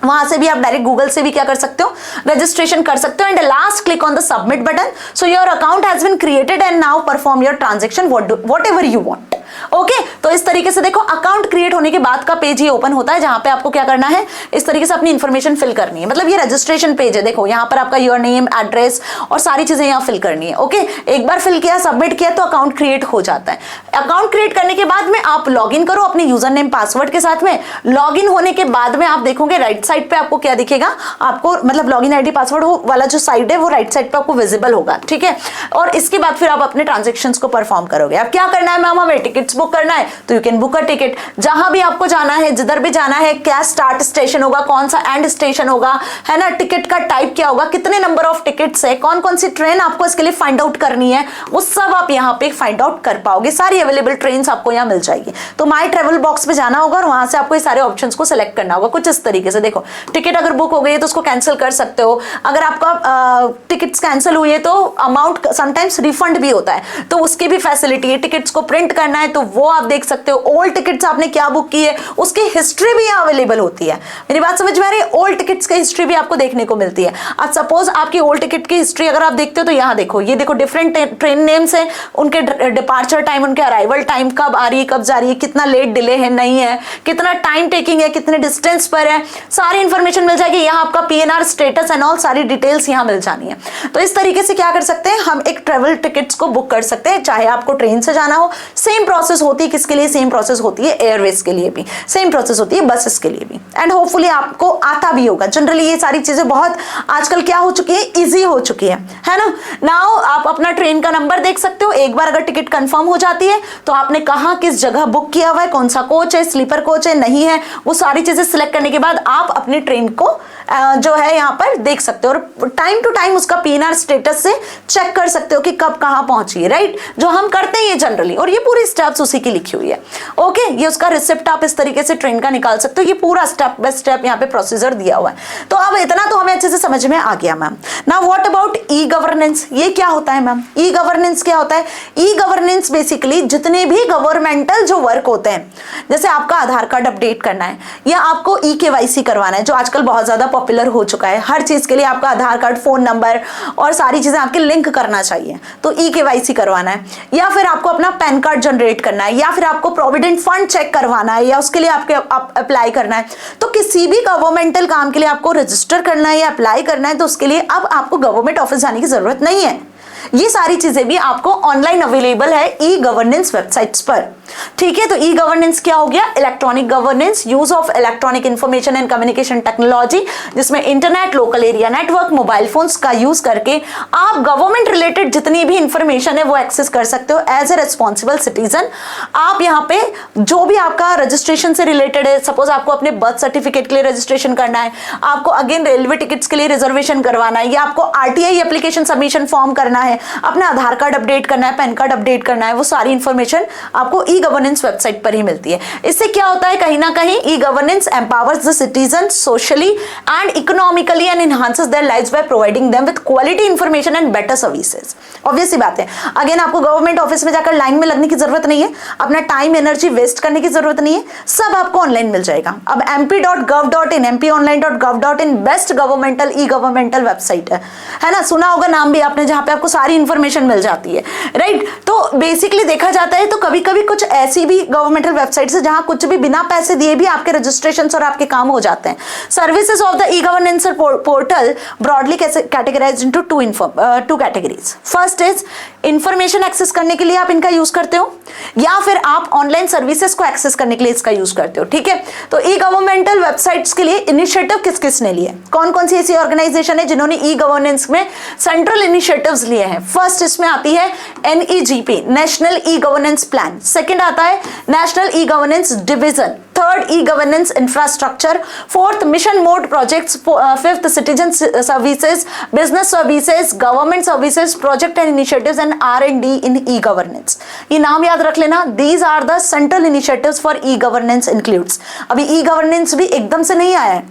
वहां से भी आप डायरेक्ट गूगल से भी क्या कर सकते हो, रजिस्ट्रेशन कर सकते हो। And last click on the submit button. So your account has been created and now perform your transaction whatever you want. Okay, तो इस तरीके से देखो अकाउंट क्रिएट होने के बाद का पेज ये ओपन होता है, जहां पे आपको क्या करना है, इस तरीके से अपनी इंफॉर्मेशन फिल करनी है। मतलब ये रजिस्ट्रेशन पेज है, देखो यहाँ पर आपका योर नेम, एड्रेस और सारी चीजें यहाँ फिल करनी है। ओके, एक बार फिल किया, सबमिट किया तो अकाउंट क्रिएट हो जाता है। अकाउंट क्रिएट करने के बाद में आप लॉग इन करो अपने यूजर नेम पासवर्ड के साथ में। लॉग इन होने के बाद में आप देखोगे राइट साइड पे आपको क्या दिखेगा, आपको मतलब लॉग इन आईडी पासवर्ड वाला जो साइड है वो राइट साइड पे आपको विजिबल होगा, ठीक है। और इसके बाद फिर आप अपने ट्रांजेक्शंस को परफॉर्म करोगे। अब क्या करना है मैम, हमें टिकट्स बुक करना है तो you can book a ticket. जहां भी आपको जाना है, जिधर भी जाना है, क्या स्टार्ट स्टेशन होगा, कौन सा एंड स्टेशन होगा, है ना, टिकट का टाइप क्या होगा, कितने नंबर ऑफ टिकट्स है, कौन कौन सी ट्रेन आपको इसके लिए फाइंड आउट करनी है, वो सब आप यहाँ पे फाइंड आउट कर पाओगे। सारी अवेलेबल ट्रेन आपको यहाँ मिल जाएगी। तो माई ट्रेवल बॉक्स पे जाना होगा और वहां से आपको ये सारे ऑप्शंस को सिलेक्ट करना होगा कुछ इस तरीके से। देखो टिकट अगर बुक हो गई है तो उसको कैंसिल कर सकते हो। अगर आपका टिकट्स कैंसिल हुई है तो अमाउंट समटाइम्स रिफंड भी होता है, तो उसकी भी फैसिलिटी है। टिकट्स को प्रिंट करना है तो वो आप देख सकते हो। ओल्ड टिकट्स आपने क्या बुक की है उसकी हिस्ट्री भी यहाँ अवेलेबल होती है। मेरी बात समझ में आ रही है? ओल्ड टिकट्स की हिस्ट्री भी आपको देखने को मिलती है। आज सपोज आपकी ओल्ड टिकट की हिस्ट्री अगर आप देखते हो तो यहाँ देखो, ये देखो डिफरेंट ट्रेन नेम्स है, उनके डिपार्चर टाइम, उनके अराइवल टाइम, कब आ रही है, कब जा रही है, कितना लेट डिले है, नहीं है, कितना टाइम टेकिंग है, कितने डिस्टेंस पर है, सारी इंफॉर्मेशन मिल जाएगी। यहाँ आपका पीएनआर स्टेटस एंड ऑल सारी डिटेल्स यहाँ मिल जानी है। तो इस तरीके से क्या कर सकते हैं, हम एक ट्रेवल टिकट्स को बुक कर सकते हैं। चाहे आपको ट्रेन से जाना हो, सेम प्रोसेस होती है। किसके लिए सेम प्रोसेस होती है? एयरवेज के लिए भी सेम प्रोसेस होती है, बसेस के लिए भी। एंड होपफुली आपको आता भी होगा। जनरली ये सारी चीजें बहुत आजकल क्या हो चुकी है, इजी हो चुकी है ना। नाउ आप अपना ट्रेन का नंबर देख सकते हो। एक बार अगर टिकट कंफर्म हो जाती है तो आपने कहाँ किस जगह बुक किया हुआ है, कौन सा कोच है, स्लीपर कोच है, नहीं है, वो सारी चीजें सिलेक्ट करने के बाद आप अपनी ट्रेन को जो है यहाँ पर देख सकते हो और टाइम टू टाइम उसका पीएनआर स्टेटस से चेक कर सकते हो कि कब कहाँ पहुंची है, राइट, जो हम करते हैं ये जनरली। और ये पूरी स्टेप्स उसी की लिखी हुई है। ओके, ये उसका रिसिप्ट आप इस तरीके से ट्रेन का निकाल सकते हो। ये पूरा स्टेप बाय स्टेप यहाँ पे प्रोसीजर दिया हुआ है। तो अब इतना तो हमें अच्छे से समझ में आ गया ma'am. Now what about E governance? ये क्या होता है मैम? ई गवर्नेंस क्या होता है? ई गवर्नेंस बेसिकली जितने भी गवर्नमेंटल जो वर्क होते हैं, जैसे आपका आधार कार्ड अपडेट करना है या आपको ई केवाईसी करवाना है, जो आजकल बहुत ज्यादा पॉपुलर हो चुका है। हर चीज के लिए आपका आधार कार्ड, फोन नंबर और सारी चीजें आपके लिंक करना चाहिए, तो ई केवाईसी करवाना है। या फिर आपको अपना पैन कार्ड जनरेट करना है, या फिर आपको प्रोविडेंट फंड चेक करवाना है, या उसके लिए आपके अप्लाई करना है। तो किसी भी गवर्नमेंटल काम के लिए आपको रजिस्टर करना है या अप्लाई करना है, तो उसके लिए अब आपको गवर्नमेंट ऑफिस जाने की जरूरत नहीं है। ये सारी चीजें भी आपको ऑनलाइन अवेलेबल है ई गवर्नेंस वेबसाइट्स पर। ठीक है, तो ई गवर्नेंस क्या हो गया? Electronic governance, use of electronic information and communication technology, जिसमें internet, local area network, mobile phones का यूज करके आप गवर्नमेंट रिलेटेड जितनी भी इंफॉर्मेशन है वो एक्सेस कर सकते हो एज ए रिस्पॉन्सिबल सिटीजन। आप यहाँ पे जो भी आपका रजिस्ट्रेशन से रिलेटेड है, सपोज आपको अपने बर्थ सर्टिफिकेट के लिए रजिस्ट्रेशन करना है, आपको अगेन रेलवे टिकट्स के लिए रिजर्वेशन करवाना है, या आपको आरटीआई एप्लीकेशन सबमिशन फॉर्म करना है, अपना आधार कार्ड अपडेट करना है, पैन कार्ड अपडेट करना है, वो सारी इंफॉर्मेशन आपको ई गवर्नेंस वेबसाइट पर ही मिलती है। इससे क्या होता है, कहीं ना कहीं e governance empowers the citizen socially and economically and enhances their lives by providing them with quality information and better services. Obvious सी बात है, अगेन आपको गवर्नमेंट ऑफिस में जाकर लाइन में लगने की जरूरत नहीं है, अपना टाइम एनर्जी वेस्ट करने की जरूरत नहीं है, सब आपको ऑनलाइन मिल जाएगा। अब mp.gov.in, mponline.gov.in बेस्ट गवर्नमेंटल ई गवर्नमेंटल वेबसाइट है ना, सुना होगा नाम भी आपने, जहां पे आपको सारी इंफॉर्मेशन मिल जाती है, राइट। तो बेसिकली देखा जाता है तो कभी कभी कुछ ऐसी भी गवर्नमेंटल वेबसाइट्स है जहां कुछ भी बिना पैसे दिए भी आपके रजिस्ट्रेशन और आपके काम हो जाते हैं। Services of the e governance portal broadly categorized into two categories. First is information access करने के लिए आप इनका यूज करते हो, या फिर आप ऑनलाइन सर्विसेज को एक्सेस करने के लिए इसका यूज करते हो। ठीक है, तो ई गवर्नमेंटल वेबसाइट्स के लिए इनिशिएटिव किस किस ने लिए, कौन कौन सी ऐसी ऑर्गेनाइजेशन है जिन्होंने ई गवर्नेंस में सेंट्रल इनिशिएटिव्स लिए हैं? फर्स्ट इसमें आती है NEGP, national e governance plan. Second आता है national e governance division. Third e governance infrastructure. Fourth mission mode projects. Fifth citizen services, business services, government services, project and initiatives and R&D in e governance. ये नाम याद रख लेना, these are the central initiatives for e governance includes. अभी e governance भी एकदम से नहीं आया है,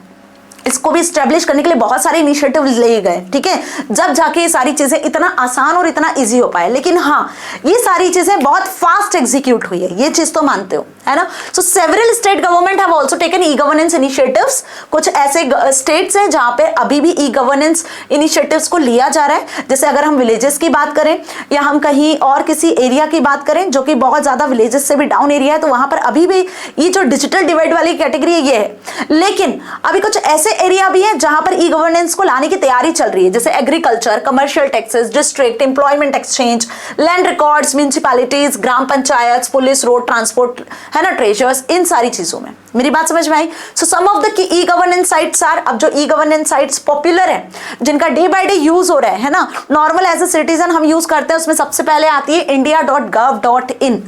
इसको भी स्टैब्लिश करने के लिए बहुत सारे इनिशिएटिव लिए गए, ठीक है, जब जाके ये सारी चीजें इतना आसान और इतना इजी हो पाए। लेकिन हाँ, ये सारी चीजें बहुत फास्ट एग्जीक्यूट हुई है, ये चीज तो मानते हो, है ना। So several state government have also taken e governance initiatives. कुछ ऐसे स्टेट्स हैं जहां पे अभी भी ई गवर्नेंस इनिशिएटिव्स को लिया जा रहा है। जैसे अगर हम विलेजेस की बात करें या हम कहीं और किसी एरिया की बात करें जो कि बहुत ज्यादा विलेजेस से भी डाउन एरिया है, तो वहां पर अभी भी ये जो डिजिटल डिवाइड वाली कैटेगरी है ये है। लेकिन अभी कुछ ऐसे एरिया भी है जहां पर ई गवर्नेंस को लाने की तैयारी चल रही है, जैसे agriculture, commercial taxes, district employment exchange, land records, municipalities, gram panchayat, police, road transport, है ना, ट्रेजर्स, इन सारी चीजों में। मेरी बात समझ में आई? So some of the e governance sites are, अब जो ई गवर्नेंस साइट्स पॉपुलर है जिनका डे बाय डे यूज हो रहा है ना, नॉर्मल एज ए सिटीजन हम यूज करते हैं, उसमें सबसे पहले आती है india.gov.in,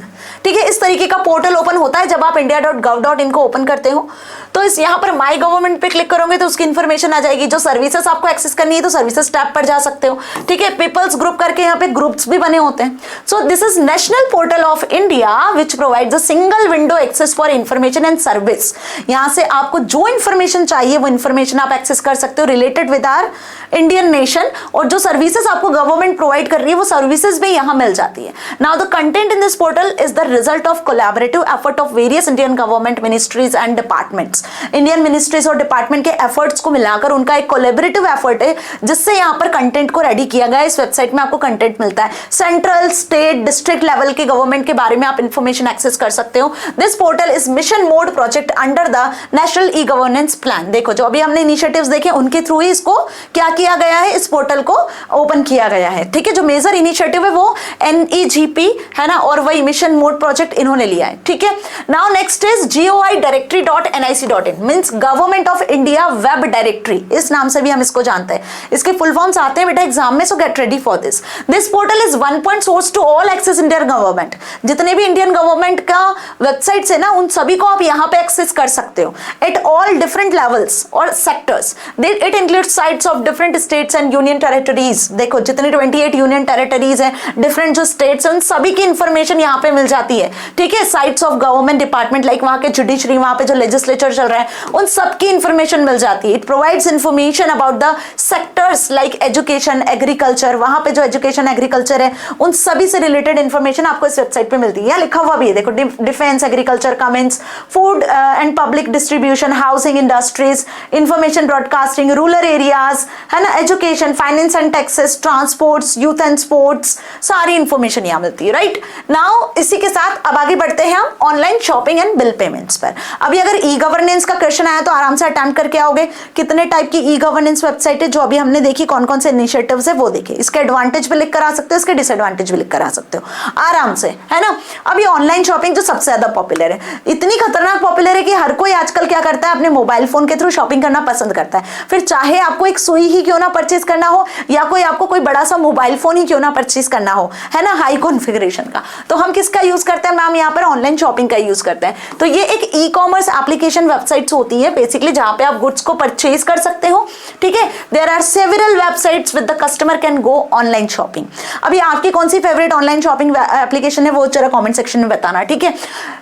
ठीक है। इस तरीके का पोर्टल ओपन होता है जब आप india.gov.in को ओपन करते हो, तो इस यहाँ पर माई गवर्नमेंट पे क्लिक करोगे तो उसकी इंफॉर्मेशन आ जाएगी। जो सर्विसेज आपको एक्सेस करनी है तो सर्विसेज टैब पर जा सकते हो, ठीक है। पीपल्स ग्रुप करके यहाँ पे ग्रुप्स भी बने होते हैं। So this is national portal of India which provides a single window access for information and service. यहाँ से आपको जो इंफॉर्मेशन चाहिए वो इंफॉर्मेशन आप एक्सेस कर सकते हो related with our Indian nation, और जो सर्विसेज आपको गवर्नमेंट प्रोवाइड कर रही है वो सर्विसेज भी यहाँ मिल जाती है। Now the content in this portal is the result of collaborative effort of various Indian government ministries and departments. Indian ministries और डिपार्टमेंट के एफर्ट्स को मिलाकर उनका एक कोलैबोरेटिव एफर्ट है जिससे यहाँ पर कंटेंट को रेडी किया गया है। इस वेबसाइट में आपको कंटेंट मिलता है, सेंट्रल, स्टेट, डिस्ट्रिक्ट लेवल के गवर्नमेंट के बारे में आप इंफॉर्मेशन एक्सेस कर सकते हो। This portal is mission mode project under the national e governance plan. देखो जो अभी हमने इनिशिएटिव्स देखे उनके थ्रू ही इसको क्या किया गया है, इस पोर्टल को ओपन किया गया है, ठीक है। जो मेजर इनिशिएटिव है वो NEGP है ना, और वही मिशन मोड प्रोजेक्ट इन्होंने लिया है, ठीक है। Now next is GOI-directory.nic.in means government of India web directory, इस नाम से भी हम इसको जानते हैं। इसके फुल फॉर्म्स आते हैं बेटा एग्जाम में, so get ready for this. This portal is one point source to all access Indian government. जितने भी इंडियन गवर्नमेंट का वेबसाइट्स है ना उन सभी को आप यहाँ पे एक्सेस कर सकते हो एट ऑल डिफरेंट लेवल्स और sectors. It includes sites of different states and union territories. देखो जितने 28 यूनियन टेरिटरीज हैं, डिफरेंट जो स्टेट्स हैं, उन सभी की इंफॉर्मेशन यहाँ पे मिल जाती है, ठीक है। Sites of government department like वहां के जुडिशरी, वहां पे जो लेजिस्लेचर चल रहा है, उन सब की इंफॉर्मेशन मिल जाती है। It provides information about the sectors like education, agriculture, वहां पे जो एजुकेशन एग्रीकल्चर है उन सभी से रिलेटेड इंफॉर्मेशन आपको इस वेबसाइट पे मिलती है। यहाँ लिखा हुआ भी है देखो, defence, agriculture, comments, food and public distribution, housing, industries, information broadcasting, rural areas, है ना, education, finance and taxes, transports, youth and sports, सारी इंफॉर्मेशन यहाँ मिलती है, राइट। नाउ इसी के साथ अब आगे बढ़ते हैं हम online shopping and bill payments पर। अभी अगर ई गवर्नेंस का क्वेश्चन आया तो आराम से अटेम्प्ट करके आओगे। कितने टाइप की ई गवर्नेंस वेबसाइट है जो अभी हमने देखी, कौन कौन से इनिशिएटिव्स है वो देखे। इसके एडवांटेज भी लिख कर आ सकते हो, इसके डिसएडवांटेज भी लिख कर आ सकते हो आराम से, है ना। अभी ऑनलाइन शॉपिंग जो सबसे ज्यादा पॉपुलर है, इतनी खतरनाक पॉपुलर है कि हर कोई आजकल क्या करता है, अपने मोबाइल फोन के थ्रू शॉपिंग करना पसंद करता है। फिर चाहे आपको एक सुई ही क्यों ना परचेज करना हो या आपको कोई बड़ा सा मोबाइल फोन ही क्यों ना परचेज करना हो, है ना, हाई कॉन्फ़िगरेशन का, तो हम किसका यूज करते हैं मैम, यहाँ पर ऑनलाइन शॉपिंग का यूज करते हैं। तो ये एक ई कॉमर्स एप्लीकेशन वेबसाइट्स होती है बेसिकली जहां पे आप गुड्स को परचेज कर सकते हो, ठीक है। There are several websites with the customer can go online shopping. अभी आपकी कौन सी फेवरेट ऑनलाइन शॉपिंग एप्लीकेशन है वो जरा कमेंट सेक्शन में बताना, ठीक है।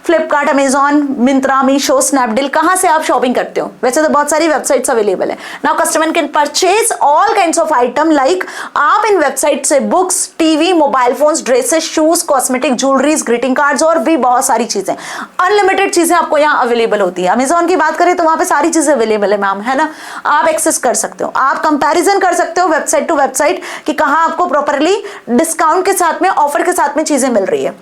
फ्लिपकार्ट, अमेजॉन, मिंत्रा, मीशो, स्नैपडील, कहां से आप शॉपिंग करते हो? वैसे तो बहुत सारी वेबसाइट्स अवेलेबल है। Now customer can purchase all kinds of item like आप इन वेबसाइट से books, TV, mobile phones, dresses, shoes, cosmetic, jewelleries, greeting cards और भी बहुत सारी चीजें, अनलिमिटेड चीजें आपको यहाँ अवेलेबल होती है। अमेजॉन की बात करें तो वहां पे सारी चीजें अवेलेबल है मैम, है ना। आप एक्सेस कर सकते हो, आप कंपैरिजन कर सकते हो वेबसाइट टू वेबसाइट कि कहाँ आपको प्रॉपरली डिस्काउंट के साथ में, ऑफर के साथ में चीजें मिल रही है।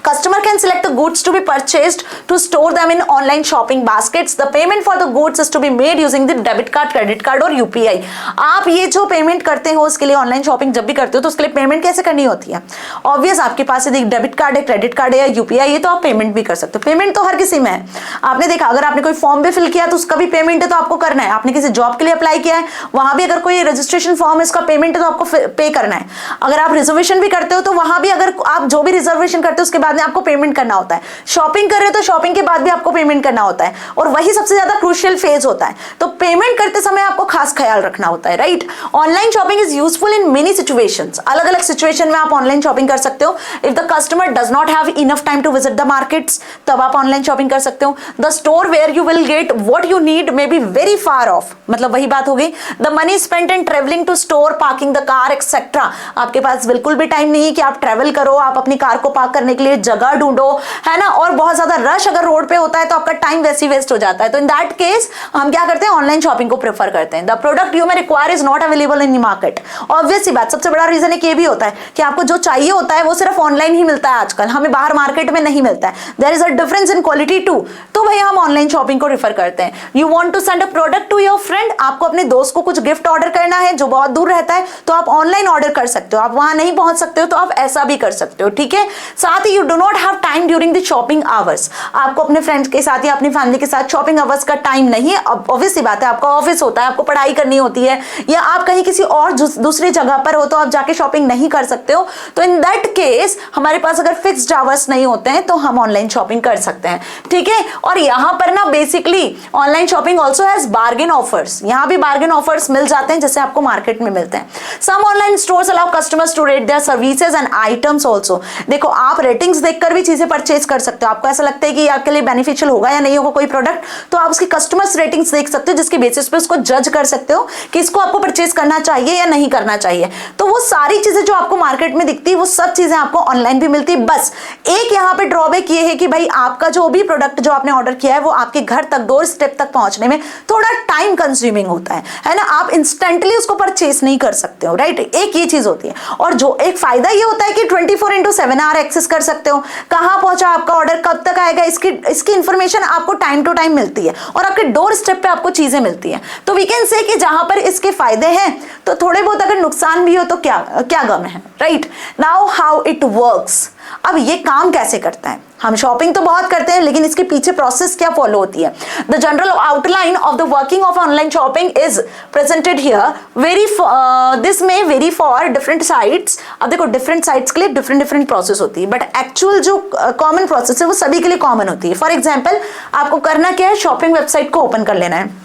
Customer can select the goods to be purchased to store them in online shopping baskets. The payment for the goods is to be made using the debit card, credit card और UPI. आप ये जो payment करते हो उसके लिए online shopping जब भी करते हो तो उसके लिए पेमेंट कैसे करनी होती है? ऑब्वियस आपके पास यदि डेबिट कार्ड है, क्रेडिट कार्ड है या UPI है तो आप पेमेंट भी कर सकते हो। पेमेंट तो हर किसी में है। आपने देखा अगर आपने कोई फॉर्म भी फिल किया तो उसका भी पेमेंट है तो आपको करना है। आपने किसी जॉब के लिए अप्लाई किया है वहां भी अगर कोई रजिस्ट्रेशन फॉर्म है उसका पेमेंट है तो आपको पे करना है। अगर आप रिजर्वेशन भी करते हो तो वहां भी अगर आप जो भी रिजर्वेशन करते हो उसके बाद में आपको पेमेंट करना होता है, शॉपिंग कर रहे हो तो शॉपिंग के बाद भी आपको पेमेंट करना होता है, और वही सबसे ज्यादा क्रूशियल फेज होता है। तो पेमेंट करते समय आपको खास ख्याल रखना होता है, right. Online shopping is useful in many situations, अलग अलग सिचुएशन में आप ऑनलाइन शॉपिंग कर सकते हो। If the customer does not have enough time to visit the markets, तब आप ऑनलाइन शॉपिंग कर सकते हो। The store where you will get what you need may be very far off, मतलब वही बात हो गई। The money spent in travelling to store, parking the car etcetera, आपके पास बिल्कुल भी टाइम नहीं है कि आप ट्रेवल करो, आप अपनी कार को पार्क करने के लिए जगह ढूंढो, है ना, और बहुत ज्यादा रश अगर रोड पे होता है तो आपका टाइम वैसे ही वेस्ट हो जाता है। तो इन दैट केस हम क्या करते हैं, ऑनलाइन शॉपिंग को प्रेफर करते हैं। The product you may require is not available in the market, obvious सी बात, सबसे बड़ा रीजन एक ये भी होता है कि आपको जो चाहिए होता है वो सिर्फ ऑनलाइन ही मिलता है आजकल, हमें बाहर मार्केट में नहीं मिलता है। There is a difference in quality too, तो भाई हम ऑनलाइन शॉपिंग को रेफर करते हैं। You want to send a product to your friend, आपको अपने दोस्त को कुछ गिफ्ट ऑर्डर करना है जो बहुत दूर रहता है, तो आप ऑनलाइन ऑर्डर कर सकते हो। आप वहां नहीं पहुंच सकते हो तो आप ऐसा भी कर सकते हो, ठीक है। साथ ही you do not have time during the shopping hours, आपको अपने फ्रेंड्स के साथ या अपनी फैमिली के साथ शॉपिंग आवर्स का टाइम नहीं है। ऑब्वियस सी बात है, आपका ऑफिस होता है, आपको पढ़ाई करनी होती है, या आप कहीं किसी और दूसरी जगह पर हो तो आप जाके शॉपिंग नहीं कर सकते हो। तो इन दैट केस हमारे पास अगर फिक्स्ड आवर्स नहीं होते हैं तो हम ऑनलाइन शॉपिंग कर सकते हैं, ठीक है। और यहां पर ना basically online shopping also has bargain offers, यहां भी बार्गेन ऑफर्स मिल जाते हैं जैसे आपको मार्केट में मिलते हैं। Some online stores allow customers to rate their services and items also, देखो आप रेटिंग्स देखकर भी चीजें परचेज कर सकते हो। आपको ऐसा लगता है कि आपके लिए बेनिफिशियल होगा या नहीं होगा कोई प्रोडक्ट, तो आप उसकी कस्टमर्स रेटिंग्स देख सकते हो, जिसके बेसिस पे उसको जज कर सकते हो कि इसको आपको परचेज करना चाहिए या नहीं करना चाहिए। तो वो सारी चीजें जो आपको मार्केट में दिखती है वो सब चीजें आपको ऑनलाइन भी मिलती है। बस एक यहाँ पे ड्रॉबैक ये है कि भाई आपका जो भी प्रोडक्ट जो आपने ऑर्डर किया है वो आपके घर तक डोर स्टेप तक पहुंचने में थोड़ा टाइम कंज्यूमिंग होता है ना, आप इंस्टेंटली उसको परचेज नहीं कर सकते हो, राइट। एक ये चीज होती है। और जो एक फायदा ये होता है कि 24/7 आवर एक्सेस कर सकते हो, कहां पहुंचा आपका ऑर्डर, कब तक आएगा, इसकी इंफॉर्मेशन आपको टाइम टू टाइम मिलती है और आपके डोर स्टेप पे आपको चीजें मिलती हैं। तो वी कैन से कि जहां पर इसके फायदे हैं तो थोड़े बहुत अगर नुकसान भी हो तो क्या गम है, right. Now how it works, अब ये काम कैसे करता है। हम शॉपिंग तो बहुत करते हैं लेकिन इसके पीछे प्रोसेस क्या फॉलो होती है। The general outline of the working of online shopping is presented here, this may very for different sites. अब देखो डिफरेंट साइट्स के लिए डिफरेंट प्रोसेस होती है, बट एक्चुअल जो कॉमन प्रोसेस है वो सभी के लिए कॉमन होती है। फॉर एग्जाम्पल आपको करना क्या है, शॉपिंग वेबसाइट को ओपन कर लेना है।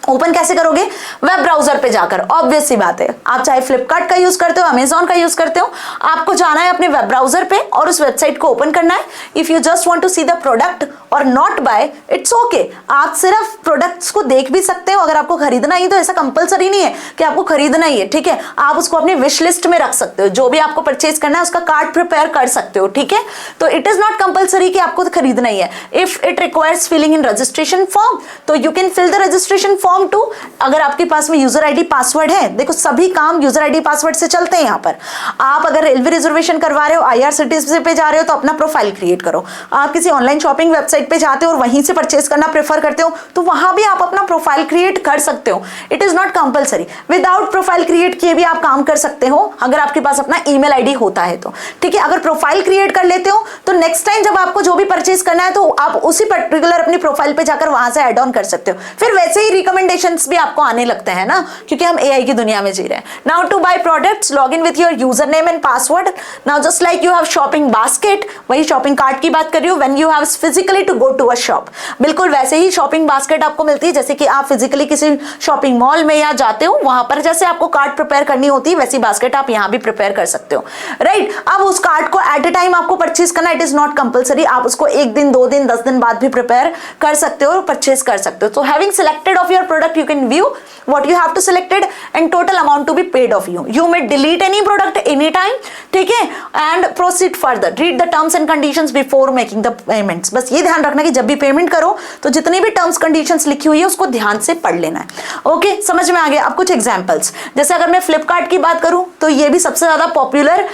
ओपन कैसे करोगे, वेब ब्राउजर पे जाकर, ऑब्वियस सी बात है। आप चाहे फ्लिपकार्ट का यूज करते हो, अमेजॉन का यूज करते हो, आपको जाना है अपने वेब ब्राउजर पे और उस वेबसाइट को ओपन करना है। If you just want to see the product और नॉट बाय, इट्स ओके, आप सिर्फ प्रोडक्ट्स को देख भी सकते हो। अगर आपको खरीदना ही तो ऐसा कंपलसरी नहीं है कि आपको खरीदना ही है, ठीक है। आप उसको अपनी विश लिस्ट में रख सकते हो, जो भी आपको परचेज करना है उसका कार्ट प्रिपेयर कर सकते हो, ठीक है। तो इट इज नॉट कंपलसरी कि आपको खरीदना ही है। If it requires filling in registration form तो you can fill the registration form too. अगर आपके पास में यूजर आईडी पासवर्ड है, देखो सभी काम यूजर आईडी पासवर्ड से चलते हैं यहाँ पर। आप अगर रेलवे रिजर्वेशन करवा रहे हो, IRCTC पे जा रहे हो तो अपना प्रोफाइल क्रिएट करो। आप किसी ऑनलाइन शॉपिंग वेबसाइट पे जाते हो और वहीं से परचेज करना प्रेफर करते हो तो वहां भी आप अपना प्रोफाइल क्रिएट कर सकते हो। It is not compulsory, without profile create किए भी आप काम कर सकते हो अगर आपके पास अपना ईमेल आईडी होता है तो, ठीक है। अगर प्रोफाइल क्रिएट कर लेते हो तो नेक्स्ट टाइम जब आपको जो भी परचेज करना है तो आप उसी पर्टिकुलर अपनी प्रोफाइल पे जाकर वहां से ऐड ऑन कर सकते हो। फिर वैसे ही रिकमेंडेशंस भी आपको आने लगते हैं ना, क्योंकि हम AI की दुनिया में जी रहे हैं। Now to buy products log in with your user name and password. Now just like you have shopping basket, वही शॉपिंग कार्ट की बात कर रही हूँ, when you have physically to go to a shop, बिल्कुल वैसे ही शॉपिंग बास्केट आपको मिलती है जैसे कि आप फिजिकली किसी शॉपिंग मॉल में या जाते हो वहां पर जैसे आपको कार्ट प्रिपेयर करनी होती है वैसी बास्केट आप यहाँ भी प्रिपेयर कर सकते हो, राइट। अब उस कार्ट को एट ए टाइम आपको परचेज करना, इट इज नॉट कंपलसरी, आप उसको 1 दिन 2 दिन 10 दिन बाद भी प्रिपेयर कर सकते हो और परचेज कर सकते हो। तो having selected of your product you can view what you have to selected and total amount to be paid of you. You may delete any product anytime, ठीक है, and proceed further. Read the terms and conditions before making the payments. बस ये ध्यान रखना कि जब भी payment करो तो जितनी भी टर्म्स कंडीशंस लिखी हुई है उसको ध्यान से पढ़ लेना है। ओके, समझ में आ गया। अब कुछ एग्जांपल्स, जैसे अगर मैं फ्लिपकार्ट की बात करूं तो ये भी सबसे ज्यादा पॉपुलर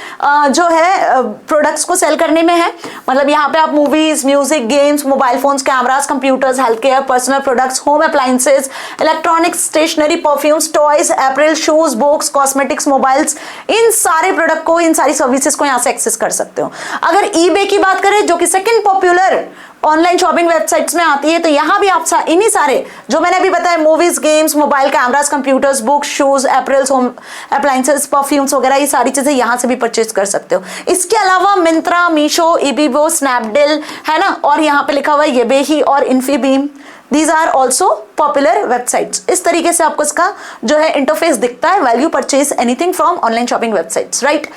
जो है प्रोडक्ट्स को सेल करने में है। मतलब यहाँ पे आप movies, music, games, mobile phones, cameras, computers, health care, personal products, home appliances, electronics, stationery, perfumes, toys, apparel, shoes, books, cosmetics, mobiles, इन सारे प्रोडक्ट को, इन सारी सर्विसेज को यहाँ से एक्सेस कर सकते हो। अगर ईबे की बात करें जो कि second popular online shopping websites में आती है, तो यहाँ भी आप इन्हीं सारे जो मैंने अभी बताया, movies, games, mobile, cameras, computers, books, shoes, apparels, home appliances, perfumes वगैरह, ये सारी चीजें यहाँ से भी परचेज कर सकते हो। इसके अलावा मिंत्रा, मीशो, इबीबो, स्नैपडील है ना, और यहाँ पे लिखा हुआ है येबेही और Infibeam, these are also popular websites. इस तरीके से आपको इसका जो है इंटरफेस दिखता है, value purchase anything from online shopping websites, right.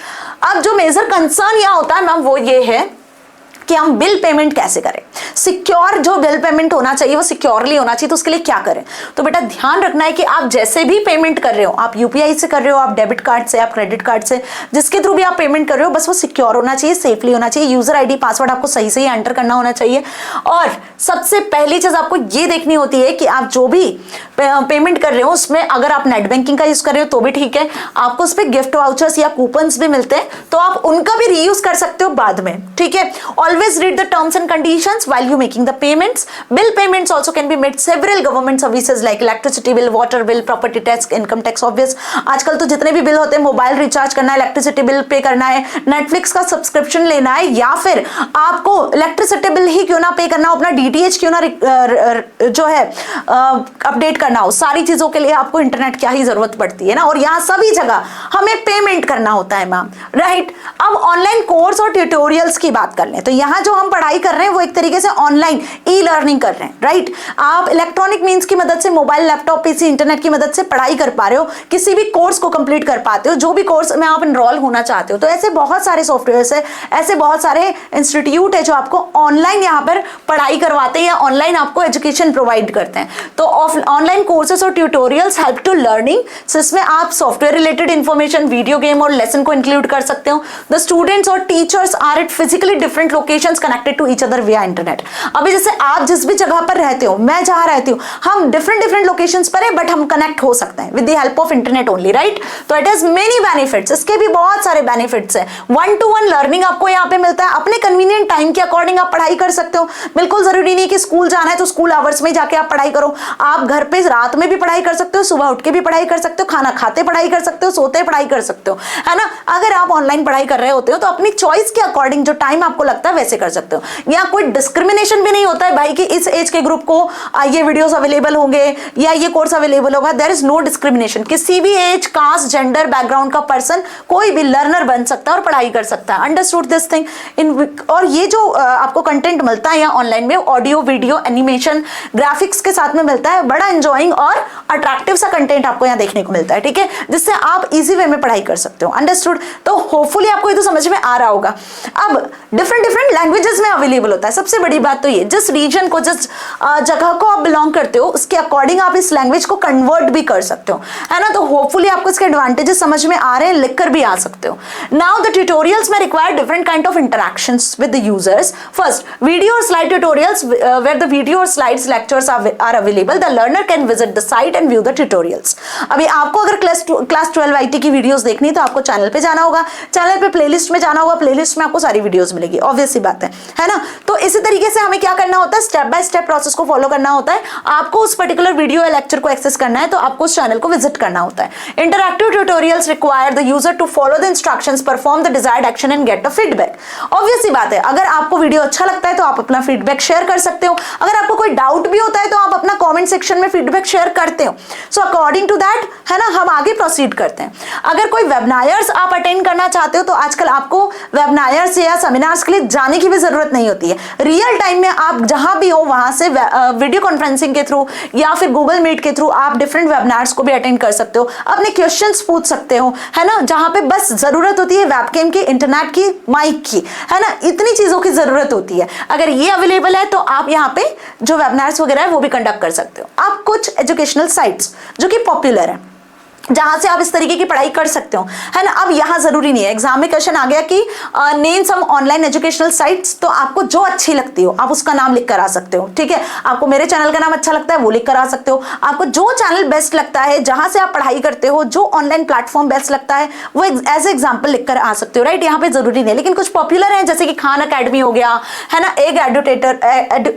अब जो मेजर कंसर्न यहाँ होता है मैम वो ये है कि हम बिल पेमेंट कैसे करें। सिक्योर जो बिल पेमेंट होना चाहिए वो सिक्योरली होना चाहिए, तो उसके लिए क्या करें। तो बेटा ध्यान रखना है कि आप जैसे भी पेमेंट कर रहे हो, आप यूपीआई से कर रहे हो, आप डेबिट कार्ड से, आप क्रेडिट कार्ड से, जिसके थ्रू भी आप पेमेंट कर रहे हो, बस वो सिक्योर होना चाहिए, सेफली होना चाहिए। यूजर आईडी, पासवर्ड आपको सही से ही एंटर करना होना चाहिए। और सबसे पहली चीज आपको ये देखनी होती है कि आप जो भी पेमेंट कर रहे हो उसमें अगर आप नेट बैंकिंग का यूज कर रहे हो तो भी ठीक है, आपको उस पर गिफ्ट वाउचर्स या कूपन्स भी मिलते हैं, तो आप उनका भी रीयूज कर सकते हो बाद में, ठीक है। Always read the terms and conditions while you making the payments. Bill payments also can be made several government services like electricity bill, water bill, property tax, income tax, obvious। आजकल तो जितने भी बिल होते हैं, mobile recharge करना है, electricity bill pay करना है, नेटफ्लिक्स का सब्सक्रिप्शन लेना है, या फिर आपको इलेक्ट्रिसिटी बिल ही क्यों ना पे करना हो, अपना डीटीएच क्यों ना जो है अपडेट करना हो, सारी चीजों के लिए आपको इंटरनेट क्या ही जरूरत पड़ती है ना। और यहाँ सभी जगह हमें पेमेंट करना होता है मैम, राइट। अब ऑनलाइन कोर्स और ट्यूटोरियल्स की बात कर लें तो यहाँ जो हम पढ़ाई कर रहे हैं वो एक तरीके से ऑनलाइन ई लर्निंग कर रहे हैं, राइट। आप इलेक्ट्रॉनिक मींस की मदद से, मोबाइल, लैपटॉप, पीसी, इंटरनेट की मदद से पढ़ाई कर पा रहे हो, किसी भी कोर्स को कंप्लीट कर पाते हो, जो भी कोर्स में आप इनरोल होना चाहते हो। तो ऐसे बहुत सारे सॉफ्टवेयर है, ऐसे बहुत सारे इंस्टीट्यूट है जो आपको ऑनलाइन यहाँ पर पढ़ाई करवाते हैं या ऑनलाइन आपको एजुकेशन प्रोवाइड करते हैं। तो ऑनलाइन कोर्सेज और ट्यूटोरियल्स हेल्प टू लर्निंग, जिसमें आप software related information, video game और लेसन को इंक्लूड कर सकते हो। द स्टूडेंट्स और teachers are at physically different locations connected to each other via internet. अभी जैसे आप जिस भी जगह पर रहते हो, मैं जहां रहती हूँ, हम डिफरेंट लोकेशंस पर है, बट हम कनेक्ट हो सकते हैं with the help of internet only, right. तो इट हैज मेनी बेनिफिट्स, इसके भी बहुत सारे बेनिफिट्स है। 1-to-1 लर्निंग आपको यहाँ पे मिलता है, अपने कन्वीनियंट टाइम के अकॉर्डिंग आप पढ़ाई कर सकते हो। बिल्कुल जरूरी नहीं कि स्कूल जाना है तो स्कूल आवर्स में जाके आप पढ़ाई करो, आप घर पे रात में भी पढ़ाई कर सकते हो, सुबह उठ के भी पढ़ाई कर सकते हो, खाना खाते पढ़ाई कर सकते हो, सोते पढ़ाई कर सकते हो, है ना। अगर आप ऑनलाइन पढ़ाई कर रहे होते हो तो अपनी चॉइस के अकॉर्डिंग जो टाइम आपको लगता है वैसे कर सकते हो। यहाँ कोई डिस्क्रिमिनेशन भी नहीं होता है भाई कि इस एज के ग्रुप को ये वीडियोस अवेलेबल होंगे या ये कोर्स अवेलेबल होगा। देयर इज नो डिस्क्रिमिनेशन, किसी भी एज, कास्ट, जेंडर, बैकग्राउंड का पर्सन कोई भी लर्नर बन सकता है और पढ़ाई कर सकता है। Understood this thing in. और ये जो आपको कंटेंट मिलता है यहाँ ऑनलाइन में, ऑडियो, वीडियो, एनिमेशन, ग्राफिक्स के साथ में मिलता है, बड़ा एंजॉइंग और अट्रैक्टिव सा कंटेंट आपको यहाँ देखने को मिलता है, ठीक है, जिससे आप इजी वे में पढ़ाई कर सकते हो। अंडरस्टूड। तो होपफुली आपको ये तो समझ में आ रहा होगा। अब डिफरेंट लैंग्वेजेस में अवेलेबल होता है। सबसे बड़ी बात तो ये, जिस रीजन को, जिस जगह को आप बिलोंग करते हो उसके अकॉर्डिंग आप इस लैंग्वेज को कन्वर्ट भी कर सकते हो, है ना। तो होपफुली आपको इसके एडवांटेजेस समझ में आ रहे हैं, लिखकर भी आ सकते हो। नाउ द ट्यूटोरियल्स में require different kind of interactions with the users. First, video और slide tutorials where the video और slides lectures are available. The learner can visit the site and view the tutorials. अभी आपको अगर class 12 IT की videos देखनी तो आपको channel पे जाना होगा, चैनल पे प्लेलिस्ट में जाना होगा, प्लेलिस्ट में आपको सारी वीडियोस मिलेगी, ऑब्वियस सी बात है ना। तो इसी तरीके से हमें क्या करना होता है, स्टेप बाय स्टेप प्रोसेस को फॉलो करना होता है। आपको उस पर्टिकुलर वीडियो या लेक्चर को एक्सेस करना है तो आपको उस चैनल को विजिट करना होता है। Interactive tutorials require the user to follow the instructions, perform the desired action and get a feedback. Obvious सी बात है, अगर आपको वीडियो अच्छा लगता है तो आप अपना फीडबैक शेयर कर सकते हो। अगर आपको कोई डाउट भी होता है तो आप अपना कमेंट सेक्शन में फीडबैक शेयर करते हो। सो अकॉर्डिंग टू दैट, है ना, हम आगे प्रोसीड करते हैं। अगर कोई वेबिनार्स आप अटेंड करना चाहते हो तो आजकल आपको वेबिनार्स या सेमिनार्स के लिए जाने की भी जरूरत नहीं होती है। रियल टाइम में आप जहां भी हो वहां से वीडियो कॉन्फ्रेंसिंग के थ्रू या फिर गूगल मीट के थ्रू आप डिफरेंट वेबिनार्स को भी अटेंड कर सकते हो, अपने क्वेश्चंस पूछ सकते हो, है ना। जहां पे बस जरूरत होती है वेबकैम की, इंटरनेट की, माइक की, है ना, इतनी चीजों की जरूरत होती है। अगर ये अवेलेबल है तो आप यहाँ पे जो वेबिनार्स वगैरह है वो भी कंडक्ट कर सकते हो। आप कुछ एजुकेशनल साइट्स जो कि पॉपुलर है, जहां से आप इस तरीके की पढ़ाई कर सकते हो, है ना। अब यहाँ जरूरी नहीं है, एग्जाम में क्वेश्चन आ गया कि name some online educational sites, तो आपको जो अच्छी लगती हो आप उसका नाम लिख कर आ सकते हो, ठीक है। आपको मेरे चैनल का नाम अच्छा लगता है वो लिख कर आ सकते हो, आपको जो चैनल बेस्ट लगता है जहां से आप पढ़ाई करते हो, जो ऑनलाइन प्लेटफॉर्म बेस्ट लगता है वो एज एग्जाम्पल लिख कर आ सकते हो, राइट। यहाँ पे जरूरी नहीं है, लेकिन कुछ पॉपुलर है जैसे कि खान अकेडमी हो गया, है ना, एक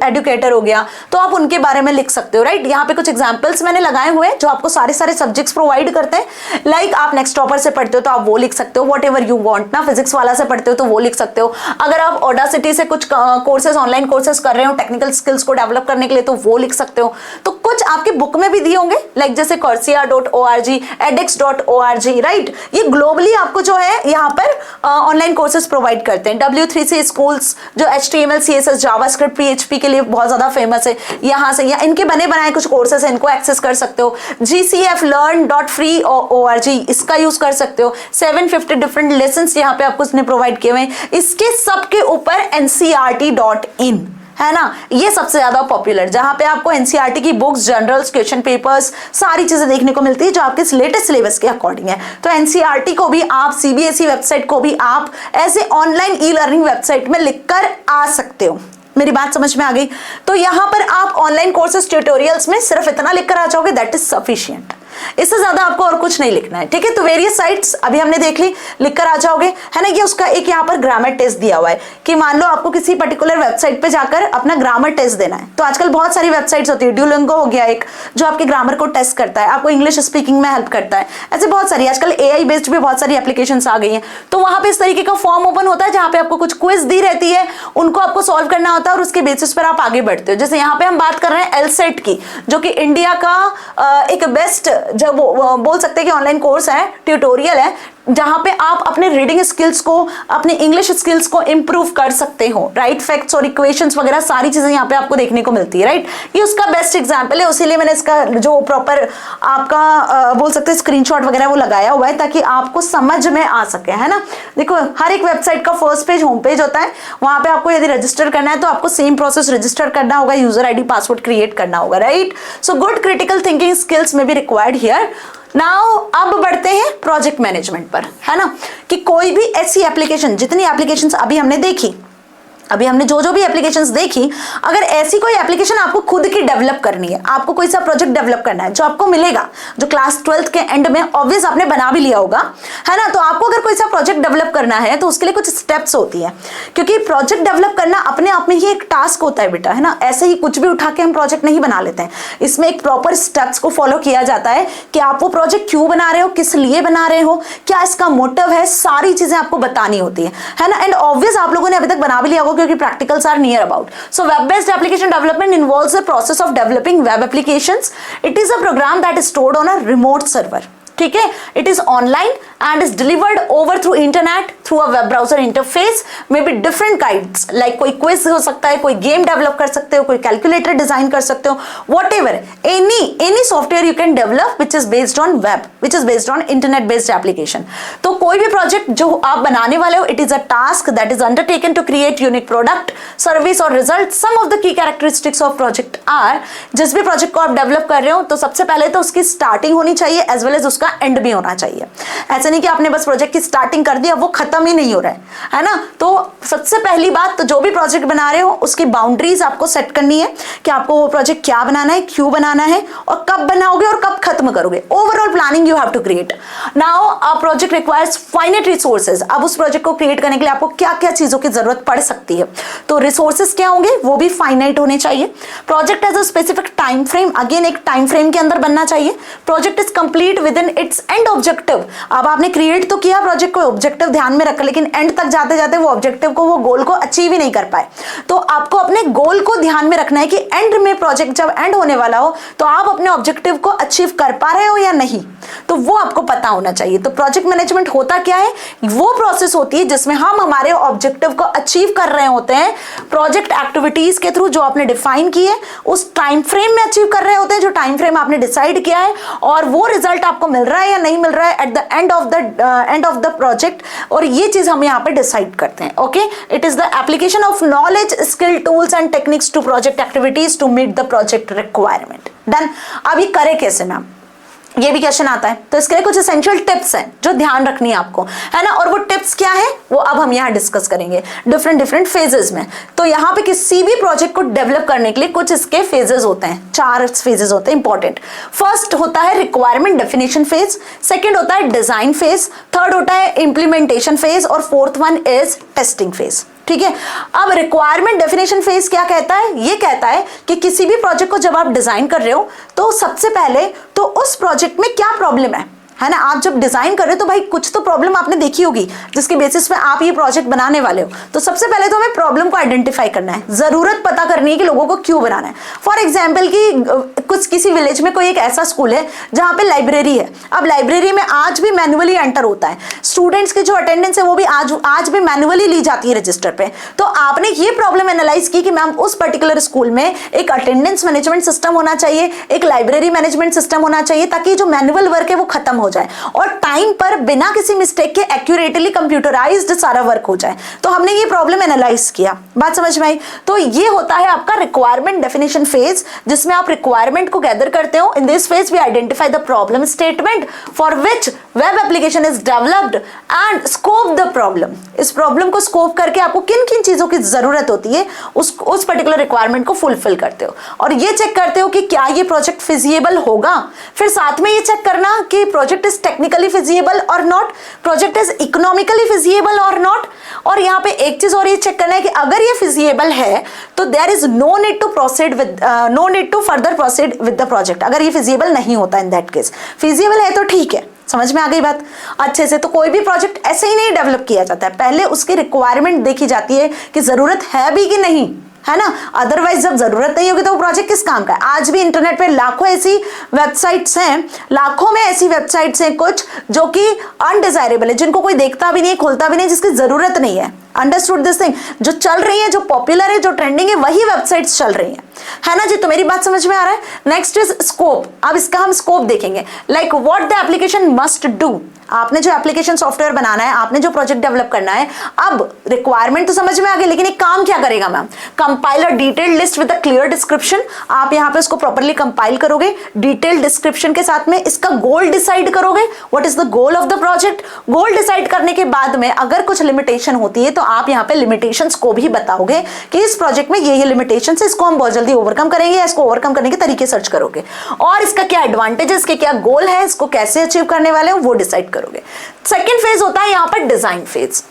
एडुकेटर हो गया, तो आप उनके बारे में लिख सकते हो, राइट। यहाँ पे कुछ एग्जाम्पल्स मैंने लगाए हुए हैं जो आपको सारे सब्जेक्ट्स प्रोवाइड करते हैं। लाइक आप नेक्स्ट टॉपर से पढ़ते हो तो आप वो लिख सकते हो, वॉट एवर यू वांट ना। फिजिक्स वाला से पढ़ते हो तो वो लिख सकते हो। अगर आप ऑडासिटी से कुछ कोर्सेज, ऑनलाइन कोर्सेज कर रहे हो टेक्निकल स्किल्स को डेवलप करने के लिए, तो वो लिख सकते हो। तो कुछ आपके बुक में भी दिए होंगे, लाइक जैसे coursera.org, edX.org, राइट। ये ग्लोबली आपको जो है यहाँ पर ऑनलाइन कोर्सेज प्रोवाइड करते हैं। W3C स्कूल्स जो HTML, CSS, जावास्क्रिप्ट, PHP के लिए बहुत ज्यादा फेमस है, यहाँ से या इनके बने बनाए कुछ कोर्सेज है, इनको एक्सेस कर सकते हो। GCFlearn.free.org, इसका यूज कर सकते हो। 750 डिफरेंट लेसन्स यहाँ पे आपको इसने प्रोवाइड किए हुए हैं। इसके सबके ऊपर NCERT.in है ना, ये सबसे ज्यादा पॉपुलर, जहां पे आपको एनसीईआरटी की बुक्स, जर्नल्स, क्वेश्चन पेपर्स, सारी चीजें देखने को मिलती है जो आपके लेटेस्ट सिलेबस के अकॉर्डिंग है। तो एनसीईआरटी को भी आप, सीबीएसई वेबसाइट को भी आप ऐसे ऑनलाइन ई लर्निंग वेबसाइट में लिखकर आ सकते हो। मेरी बात समझ में आ गई? तो यहां पर आप ऑनलाइन कोर्सेज, ट्यूटोरियल्स में सिर्फ इतना लिखकर आ जाओगे, दैट इज सफिशिएंट। इससे ज्यादा आपको और कुछ नहीं लिखना है, ठीक है। तो वेरियस साइट्स अभी हमने देख ली, लिखकर आ जाओगे, है ना। ये उसका एक यहाँ पर ग्रामर टेस्ट दिया हुआ है कि मान लो आपको किसी पर्टिकुलर वेबसाइट पे जाकर अपना ग्रामर टेस्ट देना है। तो आजकल बहुत सारी वेबसाइट्स होती है, ड्यूलिंगो हो गया एक, जो आपके ग्रामर को टेस्ट करता है, आपको इंग्लिश स्पीकिंग में हेल्प करता है। ऐसे बहुत सारी, आजकल AI बेस्ड भी बहुत सारी एप्लीकेशंस आ गई हैं। तो वहां पे इस तरीके का फॉर्म ओपन होता है जहां पे आपको कुछ क्विज दी रहती है, उनको आपको सॉल्व करना होता है और उसके बेसिस पर आप आगे बढ़ते हो। जैसे यहाँ पे हम बात कर रहे हैं LSAT की, जो कि इंडिया का एक बेस्ट, जब बोल सकते हैं कि ऑनलाइन कोर्स है, ट्यूटोरियल है, जहां पे आप अपने रीडिंग स्किल्स को, अपने इंग्लिश स्किल्स को इंप्रूव कर सकते हो, राइट। फैक्ट्स और इक्वेशंस वगैरह सारी चीजें यहाँ पे आपको देखने को मिलती है, राइट। ये उसका बेस्ट एग्जांपल है, उसीलिए मैंने इसका जो प्रॉपर आपका बोल सकते हैं स्क्रीनशॉट वगैरह वो लगाया हुआ है, ताकि आपको समझ में आ सके, है ना। देखो हर एक वेबसाइट का फर्स्ट पेज होम पेज होता है, वहां पे आपको यदि रजिस्टर करना है तो आपको सेम प्रोसेस रजिस्टर करना होगा, यूजर ID, पासवर्ड क्रिएट करना होगा, right. So good critical thinking skills में भी रिक्वायर्ड हियर। नाउ अब बढ़ते हैं प्रोजेक्ट मैनेजमेंट पर, है ना, कि कोई भी ऐसी एप्लीकेशन, जितनी एप्लीकेशंस अभी हमने देखी, अभी हमने जो भी एप्लीकेशंस देखी, अगर ऐसी कोई एप्लीकेशन आपको खुद की डेवलप करनी है, आपको कोई सा प्रोजेक्ट डेवलप करना है जो आपको मिलेगा, जो क्लास 12th के एंड में ऑब्वियस आपने बना भी लिया होगा, है ना। तो आपको अगर कोई सा प्रोजेक्ट डेवलप करना है तो उसके लिए कुछ स्टेप्स होती है, क्योंकि प्रोजेक्ट डेवलप करना अपने आप में ही एक टास्क होता है बेटा, है ना। ऐसे ही कुछ भी उठा के हम प्रोजेक्ट नहीं बना लेते हैं, इसमें एक प्रॉपर स्टेप्स को फॉलो किया जाता है कि आप वो प्रोजेक्ट क्यों बना रहे हो, किस लिए बना रहे हो, क्या इसका मोटिव है, सारी चीजें आपको बतानी होती है ना। एंड ऑब्वियस आप लोगों ने अभी तक बना भी लिया होगा, क्योंकि practicals are near about. So web based application development involves the process of developing web applications. It is a program that is stored on a remote server, ठीक है। It is online and is delivered over through internet, through a web browser interface, may be different kinds, like कोई quiz हो सकता है, कोई game develop कर सकते हो, कोई कैलकुलेटर डिजाइन कर सकते हो, whatever, any software you can develop which is based on web, which is based on internet based application. तो कोई भी प्रोजेक्ट जो आप बनाने वाले हो, it is a task that is undertaken to create unique product, service और result. Some of the key characteristics of project are, जिस भी प्रोजेक्ट को आप डेवलप कर रहे हो, तो सबसे पहले तो उसकी स्टार्टिंग होनी चाहिए एज वेल एज उसका एंड भी होना चाहिए। ऐसा नहीं कि आपने बस प्रोजेक्ट की स्टार्टिंग कर दिया, वो खत्म ही नहीं हो रहा है ना। तो सबसे पहली बात, तो जो भी प्रोजेक्ट बना रहे हो उसकी बाउंड्रीज आपको सेट करनी है कि आपको वो प्रोजेक्ट क्या बनाना है, क्यों बनाना है, और कब बनाओगे और कब खत्म करोगे। Overall planning you have to create. Now a project requires finite resources. अब उस प्रोजेक्ट को क्रिएट करने के लिए आपको क्या क्या चीजों की जरूरत पड़ सकती है, तो रिसोर्सेज क्या होंगे, वो भी फाइनाइट होने चाहिए। Project as a specific time frame, again एक टाइम फ्रेम के अंदर बनना चाहिए। Project is complete within its end objective. अब आपने क्रिएट तो किया प्रोजेक्ट को, ऑब्जेक्टिव ध्यान में रखा, लेकिन एंड तक जाते जाते वो ऑब्जेक्टिव को, वो गोल को अचीव ही नहीं कर पाए। तो आपको अपने गोल को ध्यान में रखना है कि एंड में, प्रोजेक्ट जब एंड होने वाला हो, तो आप अपने ऑब्जेक्टिव को अचीव कर पा रहे हो या नहीं, तो वो आपको पता होना चाहिए। तो प्रोजेक्ट मैनेजमेंट होता क्या है, वो प्रोसेस होती है जिसमें हम हमारे ऑब्जेक्टिव को अचीव कर रहे होते हैं प्रोजेक्ट एक्टिविटीज के थ्रू, जो आपने डिफाइन की है, उस टाइम फ्रेम में अचीव कर रहे होते हैं, जो टाइम फ्रेम आपने डिसाइड किया है, और वो रिजल्ट आपको मिल रहा है या नहीं मिल रहा है at the end of the project, और ये चीज हम यहाँ पे डिसाइड करते हैं। Okay, it is the application of knowledge, skill, tools and techniques to project activities to meet the project requirement. Done. अब ये करे कैसे मैम, ये भी क्वेश्चन आता है। तो इसके लिए कुछ एसेंशियल टिप्स हैं जो ध्यान रखनी है आपको, है ना। और वो टिप्स क्या है वो अब हम यहाँ डिस्कस करेंगे डिफरेंट फेजेस में। तो यहाँ पे किसी भी प्रोजेक्ट को डेवलप करने के लिए कुछ इसके फेजेस होते हैं, 4 फेजेस होते हैं इंपॉर्टेंट। फर्स्ट होता है रिक्वायरमेंट डेफिनेशन फेज, सेकेंड होता है डिजाइन फेज, थर्ड होता है इंप्लीमेंटेशन फेज और fourth one is testing phase. ठीक है। अब रिक्वायरमेंट डेफिनेशन फेज क्या कहता है? ये कहता है कि किसी भी प्रोजेक्ट को जब आप डिजाइन कर रहे हो तो सबसे पहले तो उस प्रोजेक्ट में क्या प्रॉब्लम है ना। आप जब डिजाइन कर रहे हो तो भाई कुछ तो प्रॉब्लम आपने देखी होगी जिसके बेसिस पे आप ये प्रोजेक्ट बनाने वाले हो। तो सबसे पहले तो हमें प्रॉब्लम को आइडेंटिफाई करना है, जरूरत पता करनी है कि लोगों को क्यों बनाना है। फॉर एग्जाम्पल कि कुछ किसी विलेज में कोई एक ऐसा स्कूल है जहां पे लाइब्रेरी है। अब लाइब्रेरी में आज भी मैन्युअली एंटर होता है, स्टूडेंट्स की जो अटेंडेंस है वो भी आज भी मैन्युअली ली जाती है रजिस्टर पे। तो आपने ये प्रॉब्लम एनालाइज की कि मैम उस पर्टिकुलर स्कूल में एक अटेंडेंस मैनेजमेंट सिस्टम होना चाहिए, एक लाइब्रेरी मैनेजमेंट सिस्टम होना चाहिए, ताकि जो मैनुअल वर्क है वो खत्म हो जाए और टाइम पर बिना किसी मिस्टेक के एक्यूरेटली कंप्यूटराइज्ड सारा वर्क हो जाए। तो हमने ये प्रॉब्लम एनालाइज किया, बात समझ में आई। तो ये होता है आपका रिक्वायरमेंट डेफिनेशन फेज, जिसमें आप रिक्वायरमेंट को गैदर करते हो। In this phase we identify the problem statement for which web application is developed and scope the problem. इस प्रॉब्लम को स्कोप करके आपको किन किन चीजों की जरूरत होती है उस पर्टिकुलर रिक्वायरमेंट को फुलफिल करते हो और ये चेक करते हो कि क्या ये प्रोजेक्ट फिजिएबल होगा। फिर साथ में ये चेक करना कि प्रोजेक्ट इज टेक्निकली फिजिएबल और not, project is economically feasible और नॉट। और यहाँ पे एक चीज और ये चेक करना है कि अगर ये फिजिएबल है तो there is no need to further proceed with the project. अगर ये फिजिएबल नहीं होता इन दैट केस, फिजिएबल है तो ठीक है। समझ में आ गई बात अच्छे से। तो कोई भी प्रोजेक्ट ऐसे ही नहीं डेवलप किया जाता है, पहले उसकी रिक्वायरमेंट देखी जाती है कि जरूरत है भी कि नहीं, है ना। अदरवाइज जब जरूरत नहीं होगी तो वो प्रोजेक्ट किस काम का है। आज भी इंटरनेट पे लाखों ऐसी वेबसाइट्स हैं, लाखों में ऐसी वेबसाइट्स हैं कुछ जो कि अनडिजायरेबल है, जिनको कोई देखता भी नहीं, खोलता भी नहीं, जिसकी जरूरत नहीं है। Understood this thing. जो चल रही है, जो पॉपुलर है, जो ट्रेंडिंग है, वही वेबसाइट्स चल रही है ना जी। तो मेरी बात समझ में आ रहा है। Next is scope. अब इसका हम स्कोप देखेंगे, like what the application must do. आपने जो एप्लीकेशन सॉफ्टवेयर बनाना है, आपने जो प्रोजेक्ट डेवलप करना है, अब रिक्वायरमेंट तो समझ में आ गई, लेकिन एक काम क्या करेगा ma'am? Compile a detailed list with a clear description. आप यहाँ पे इसको प्रॉपर्ली कंपाइल करोगे डिटेल्ड डिस्क्रिप्शन के साथ में, इसका गोल डिसाइड करोगे, what is the goal of the project. Goal decide करने के बाद में अगर कुछ लिमिटेशन होती है तो आप यहाँ पे लिमिटेशंस को भी बताओगे कि इस प्रोजेक्ट में ये लिमिटेशंस है, इसको हम बहुत जल्दी ओवरकम करेंगे, या इसको ओवरकम करने के तरीके सर्च करोगे और इसका क्या एडवांटेज है, इसके क्या गोल है, इसको कैसे अचीव करने वाले हो वो डिसाइड करोगे। सेकंड फेज होता है यहाँ पर डिजाइन फेज।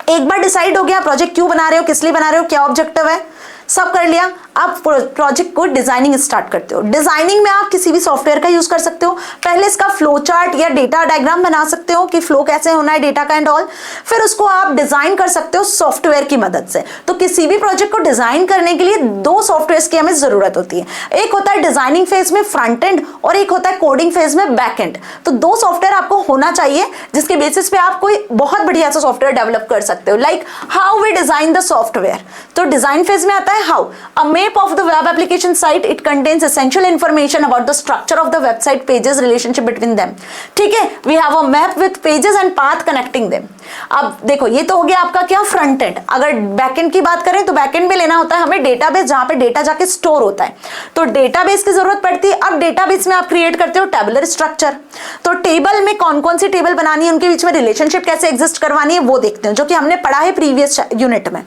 एक बार डिसाइड हो गया प्रोजेक्ट क्यों बना रहे हो, किस लिए बना रहे हो, क्या ऑब्जेक्टिव है, सब कर लिया, आप प्रोजेक्ट को डिजाइनिंग स्टार्ट करते हो। डिजाइनिंग में आप किसी भी सॉफ्टवेयर का यूज कर सकते हो। पहले इसका फ्लो चार्ट या डेटा डायग्राम बना सकते हो कि फ्लो कैसे होना है डेटा का एंड ऑल। फिर उसको आप डिजाइन कर सकते हो सॉफ्टवेयर की मदद से। तो किसी भी प्रोजेक्ट को डिजाइन करने के लिए 2 सॉफ्टवेयर की हमें जरूरत होती है। एक होता है डिजाइनिंग फेज में फ्रंट एंड और एक होता है कोडिंग फेज में बैक एंड। तो 2 सॉफ्टवेयर आपको होना चाहिए जिसके बेसिस पे आप कोई बहुत बढ़िया सा सॉफ्टवेयर डेवलप कर सकते हो। Like how we design the software. तो डिजाइन फेज में आता है how a map of the web application site, it contains essential information about the structure of the website pages, relationship between them। ठीक है, we have a map with pages and path connecting them। अब देखो ये तो हो गया आपका क्या फ्रंट एंड। अगर बैकएंड की बात करें तो बैकएंड में लेना होता है हमें डेटाबेस, जहां पे डेटा जाके स्टोर होता है। तो डेटाबेस की जरूरत पड़ती है। अब डेटाबेस में आप क्रिएट करते हो टेबुलर स्ट्रक्चर। तो टेबल में कौन कौन सी टेबल बनानी है, उनके बीच में रिलेशनशिप कैसे एग्जिस्ट करवानी है वो देखते हैं, जो कि हमने पढ़ा है प्रीवियस यूनिट में।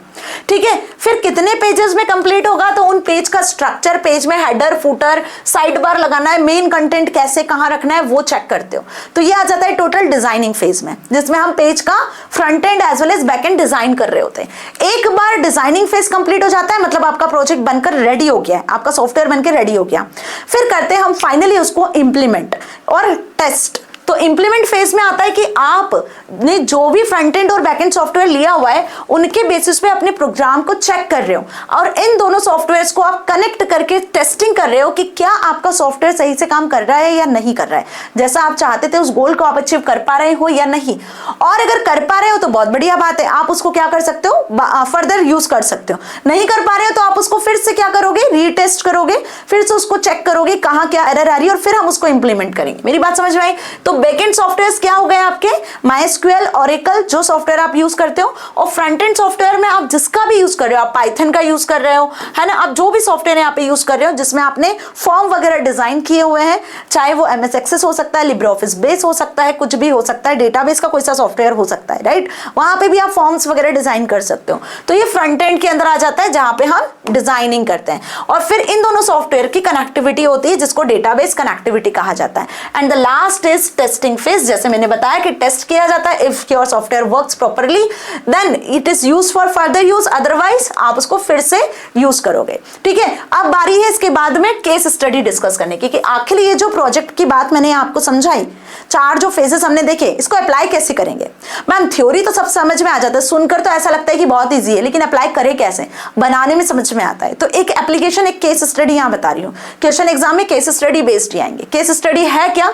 ठीक है, फिर कितने पेजेस में कंप्लीट होगा तो उन पेज का स्ट्रक्चर, पेज में हेडर, फुटर, साइड बार लगाना है, मेन कंटेंट कैसे कहां रखना है वो चेक करते हो। तो ये आ जाता है टोटल डिजाइनिंग फेज में, जिसमें हम पेज का front end as well as back end design कर रहे होते हैं। एक बार डिजाइनिंग फेज कंप्लीट हो जाता है, मतलब आपका प्रोजेक्ट बनकर रेडी हो गया है, आपका सॉफ्टवेयर बनकर रेडी हो गया। फिर करते हैं हम फाइनली उसको इंप्लीमेंट और टेस्ट। तो इंप्लीमेंट फेज में आता है कि आपने जो भी फ्रंट एंड और बैक एंड सॉफ्टवेयर लिया हुआ है उनके बेसिस पे अपने प्रोग्राम को चेक कर रहे हो और इन दोनों सॉफ्टवेयर्स को आप कनेक्ट करके टेस्टिंग कर रहे हो कि क्या आपका सॉफ्टवेयर सही से काम कर रहा है या नहीं कर रहा है, जैसा आप चाहते थे उस गोल को आप अचीव कर पा रहे हो या नहीं। और अगर कर पा रहे हो तो बहुत बढ़िया बात है, आप उसको क्या कर सकते हो, फर्दर यूज कर सकते हो। नहीं कर पा रहे हो तो आप उसको फिर से क्या करोगे, रीटेस्ट करोगे, फिर से उसको चेक करोगे कहां क्या एरर आ रही है और फिर हम उसको इंप्लीमेंट करेंगे। मेरी बात समझ में आई। तो बैकएंड सॉफ्टवेयर्स क्या हो गए आपके, MySQL MySQL, Oracle जो सॉफ्टवेयर आप यूज करते हो, और फ्रंट एंड सॉफ्टवेयर में आप जिसका भी यूज कर रहे हो, आप पाइथन का यूज कर रहे हो, है ना, आप जो भी सॉफ्टवेयर यहाँ पे यूज कर रहे हो जिसमें आपने फॉर्म वगैरह डिजाइन किए हुए हैं, चाहे वो MS Access हो सकता है, LibreOffice बेस हो सकता है, कुछ भी हो सकता है, डेटाबेस का कोई सा सॉफ्टवेयर हो सकता है, राइट, वहां पे भी आप फॉर्म्स वगैरह डिजाइन कर सकते हो। तो ये फ्रंट एंड के अंदर आ जाता है जहां पे हम डिजाइनिंग करते हैं, और फिर इन दोनों सॉफ्टवेयर की कनेक्टिविटी होती है जिसको डेटाबेस कनेक्टिविटी कहा जाता है। And the last is testing phase, जैसे मैंने बताया कि टेस्ट किया जाता है, if your software works properly then it is use for further use, otherwise आप उसको फिर से यूज करोगे। ठीक है, अब बारी है इसके बाद में केस स्टडी डिस्कस करने की, कि आखिर ये जो प्रोजेक्ट की बात मैंने आपको समझाई, 4 जो फेजेस हमने देखे, इसको अप्लाई कैसे करेंगे। मैम थ्योरी तो सब समझ में आ जाता है, सुनकर तो ऐसा लगता है कि बहुत इजी है, लेकिन अप्लाई करें कैसे, बनाने में समझ में आता है। तो एक एप्लीकेशन, एक केस स्टडी यहां बता रही हूं, क्वेश्चन एग्जाम में केस स्टडी बेस्ड ही आएंगे। केस स्टडी है क्या,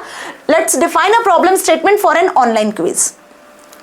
let's define a problem statement for an online quiz.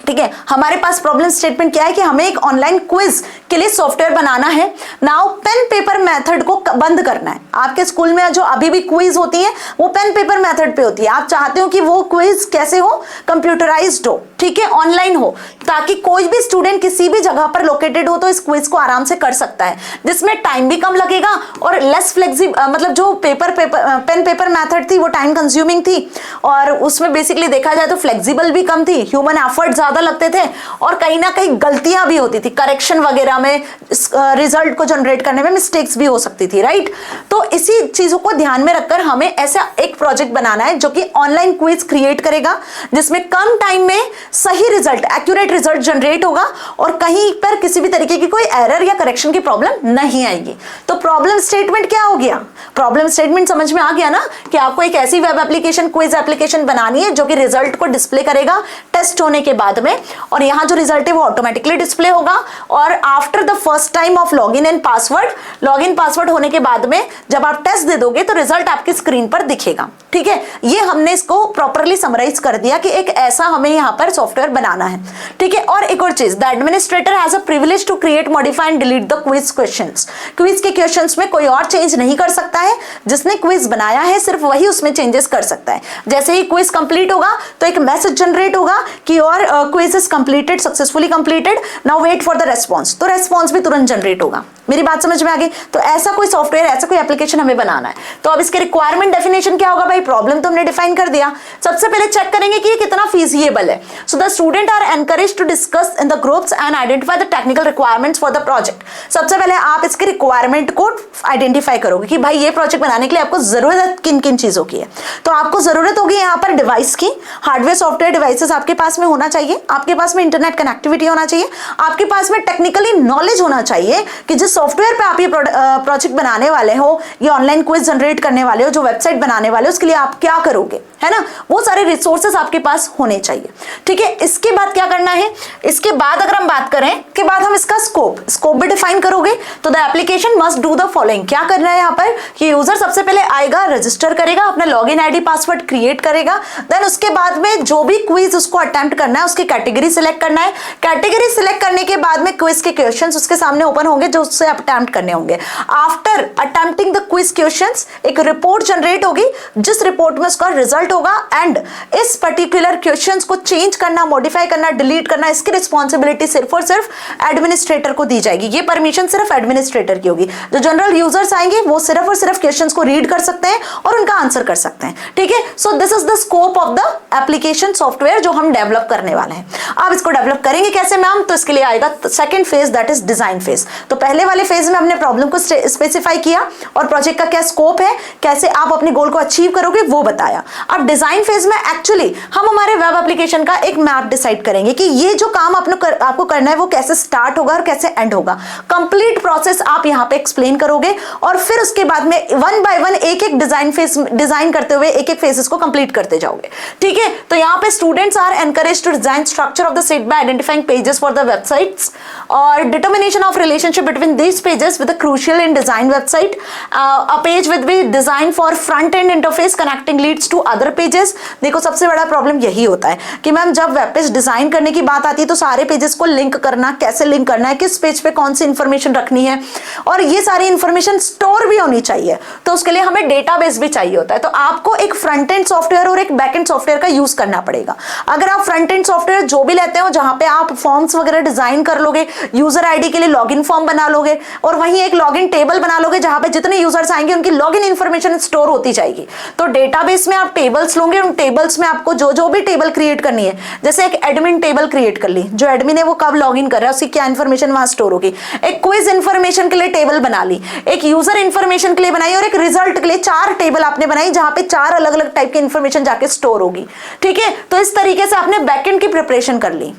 ठीक है, हमारे पास प्रॉब्लम स्टेटमेंट क्या है कि हमें एक ऑनलाइन क्विज के लिए सॉफ्टवेयर बनाना है। नाउ पेन पेपर मेथड को बंद करना है। आपके स्कूल में जो अभी भी क्विज होती है वो पेन पेपर मेथड पे होती है, आप चाहते हो कि वो क्विज कैसे हो, कंप्यूटराइज्ड हो, ठीक है, ऑनलाइन हो, ताकि कोई भी स्टूडेंट किसी भी जगह पर लोकेटेड हो तो इस क्विज को आराम से कर सकता है, जिसमें टाइम भी कम लगेगा और लेस फ्लेक्सिबल, मतलब जो पेन पेपर मेथड थी वो टाइम कंज्यूमिंग थी, और उसमें बेसिकली देखा जाए तो फ्लेक्सिबल भी कम थी, ह्यूमन एफर्ट ज्यादा लगते थे, और कहीं ना कहीं गलतियां भी होती थी, करेक्शन वगैरह में, रिजल्ट को जनरेट करने में मिस्टेक्स भी हो सकती थी, राइट। तो इसी चीजों को ध्यान में रखकर हमें ऐसा एक प्रोजेक्ट बनाना है जो कि ऑनलाइन क्विज क्रिएट करेगा, जिसमें कम टाइम में सही रिजल्ट, एक्यूरेट रिजल्ट जनरेट होगा, और कहीं पर किसी भी तरीके की कोई एरर या करेक्शन की प्रॉब्लम नहीं आएगी। तो प्रॉब्लम स्टेटमेंट क्या हो गया, प्रॉब्लम स्टेटमेंट समझ में आ गया ना, कि आपको एक ऐसी वेब एप्लीकेशन, क्विज एप्लीकेशन बनानी है जो कि रिजल्ट को डिस्प्ले करेगा टेस्ट होने के बाद में, और यहाँ जो रिजल्ट है वो ऑटोमेटिकली डिस्प्ले होगा, और after the first time of log n and password, login password होने के बाद में जब आप टेस्ट दे दोगे तो रिजल्ट आपकी स्क्रीन पर दिखेगा। ठीक है, ये हमने इसको प्रॉपर्ली समराइज कर दिया कि एक ऐसा हमें यहाँ पर सॉफ्टवेयर बनाना है। ठीक है, और एक और चीज, the administrator has a privilege to create, modify and delete the quiz questions. Quiz के क्वेश्चंस में कोई और चेंज नहीं कर सकता है, जिसने क्विज बनाया है सिर्फ वही उसमें चेंजेस कर सकता है। जैसे ही क्विज कंप्लीट होगा तो एक मैसेज जनरेट होगा कि your quiz is completed, successfully completed, now wait for the response, तो रेस्पॉन्स भी तुरंत जनरेट होगा। मेरी बात समझ में आ गई। तो ऐसा कोई सॉफ्टवेयर, ऐसा कोई एप्लीकेशन हमें बनाना है। तो अब इसके रिक्वायरमेंट डेफिनेशन क्या होगा भाई, प्रॉब्लम तो हमने डिफाइन कर दिया, सबसे पहले चेक करेंगे कि ये कितना फीजिबल है। So the student are encourage to discuss in the groups and identify the technical requirements for the project. सबसे पहले आप इसके रिक्वायरमेंट को आइडेंटिफाई करोगे कि भाई ये प्रोजेक्ट बनाने के लिए आपको जरूरत किन किन चीजों की है। तो आपको जरूरत होगी यहाँ पर डिवाइस की, हार्डवेयर सॉफ्टवेयर डिवाइसेस आपके पास में होना चाहिए, आपके पास में इंटरनेट कनेक्टिविटी होना चाहिए, आपके पास में टेक्निकली नॉलेज होना चाहिए कि जिस सॉफ्टवेयर पे आप ये प्रोजेक्ट बनाने वाले हो, ये ऑनलाइन क्विज जनरेट करने वाले हो, जो वेबसाइट बनाने वाले हो, उसके लिए आप क्या करोगे, है ना, वो सारे रिसोर्सेज आपके पास होने चाहिए। ठीक है, इसके बाद क्या करना है, इसके बाद अगर हम बात करें के बाद हम इसका स्कोप भी डिफाइन करोगे। तो the application must do the following, क्या करना है यहाँ पर कि यूजर सबसे पहले आएगा, रजिस्टर करेगा, अपना लॉगिन आईडी पासवर्ड क्रिएट करेगा, देन उसके बाद में जो भी क्विज उसको अटेम्प्ट करना है उसकी कैटेगरी सिलेक्ट करना है। कैटेगरी सिलेक्ट करने के बाद में क्विज के क्वेश्चंस उसके सामने ओपन होंगे जो उससे अटेम्प्ट करने होंगे। After attempting the quiz questions एक रिपोर्ट जनरेट होगी, जिस रिपोर्ट में उसका रिजल्ट होगा, एंड इस पर्टिकुलर क्वेश्चंस को चेंज करना, मॉडिफाई करना, डिलीट करना, इसकी रिस्पॉन्सिबिलिटी सिर्फ और सिर्फ एडमिनिस्ट्रेटर को दी जाएगी। ये परमिशन सिर्फ एडमिनिस्ट्रेटर की होगी। जो जनरल यूजर्स आएंगे वो सिर्फ और सिर्फ क्वेश्चंस को रीड कर सकते हैं और उनका आंसर कर सकते हैं। ठीक है, सो this is the scope of the application software जो हम डेवलप करने वाले हैं। अब इसको डेवलप करेंगे कैसे मैम, तो इसके लिए आएगा second phase, that is design phase. तो पहले वाले फेज में हमने प्रॉब्लम को स्पेसिफाई किया और प्रोजेक्ट का क्या स्कोप है, कैसे आप अपने गोल को अचीव करोगे वो बताया। अब डिजाइन फेज में एक्चुअली हम हमारे वेब एप्लीकेशन का एक मैप डिसाइड करेंगे कि ये जो काम आपको करना है वो कैसे स्टार्ट होगा और कैसे एंड होगा। कंप्लीट प्रोसेस आप यहाँ पे एक्सप्लेन करोगे और फिर उसके बाद में वन बाय वन एक एक डिजाइन करते हुए एक एक फेजेस को कंप्लीट करते जाओगे। ठीक है, तो यहाँ पे students are encourage to design structure of the site by identifying pages for the websites और determination of relationship between these pages with crucial in design website. A page with be design for front end interface connecting leads to other pages. देखो सबसे बड़ा problem यही होता है कि ma'am जब web page design करने की बात आती है तो सारे पेजेस को लिंक करना, कैसे लिंक करना है, किस पेज पे कौन सी इंफॉर्मेशन रखनी है, और ये सारी इंफॉर्मेशन स्टोर भी होनी चाहिए। तो उसके लिए हमें डेटाबेस भी चाहिए होता है। तो आपको एक फ्रंट एंड सॉफ्टवेयर और एक बैक एंड सॉफ्टवेयर का यूज करना पड़ेगा। अगर आप फ्रंट एंड सॉफ्टवेयर सॉफ्टवेयर जो भी लेते हो जहां पे आप फॉर्म्स वगैरह डिजाइन कर लोगे, यूजर आईडी के लिए लॉगिन फॉर्म बना लोगे और वहीं एक लॉगिन टेबल बना लोगे जहां पे जितने यूजर्स आएंगे उनकी लॉगिन इंफॉर्मेशन स्टोर होती जाएगी। तो डेटाबेस में आप टेबल्स लोगे, उन टेबल्स में आपको जो जो भी टेबल क्रिएट करनी है, जैसे एक एडमिन टेबल क्रिएट कर ली, जो एडमिन है वो कब लॉगिन कर रहा है उसकी क्या इंफॉर्मेशन वहां स्टोर होगी। एक क्विज इंफॉर्मेशन के लिए टेबल बना ली, एक यूजर इंफॉर्मेशन के लिए बनाई और एक रिजल्ट के लिए 4 टेबल आपने बनाई जहां पे 4 अलग अलग टाइप की इंफॉर्मेशन जाके स्टोर होगी। ठीक है, तो इस तरीके से आपने बैकएंड की प्रिपरेशन कर ली।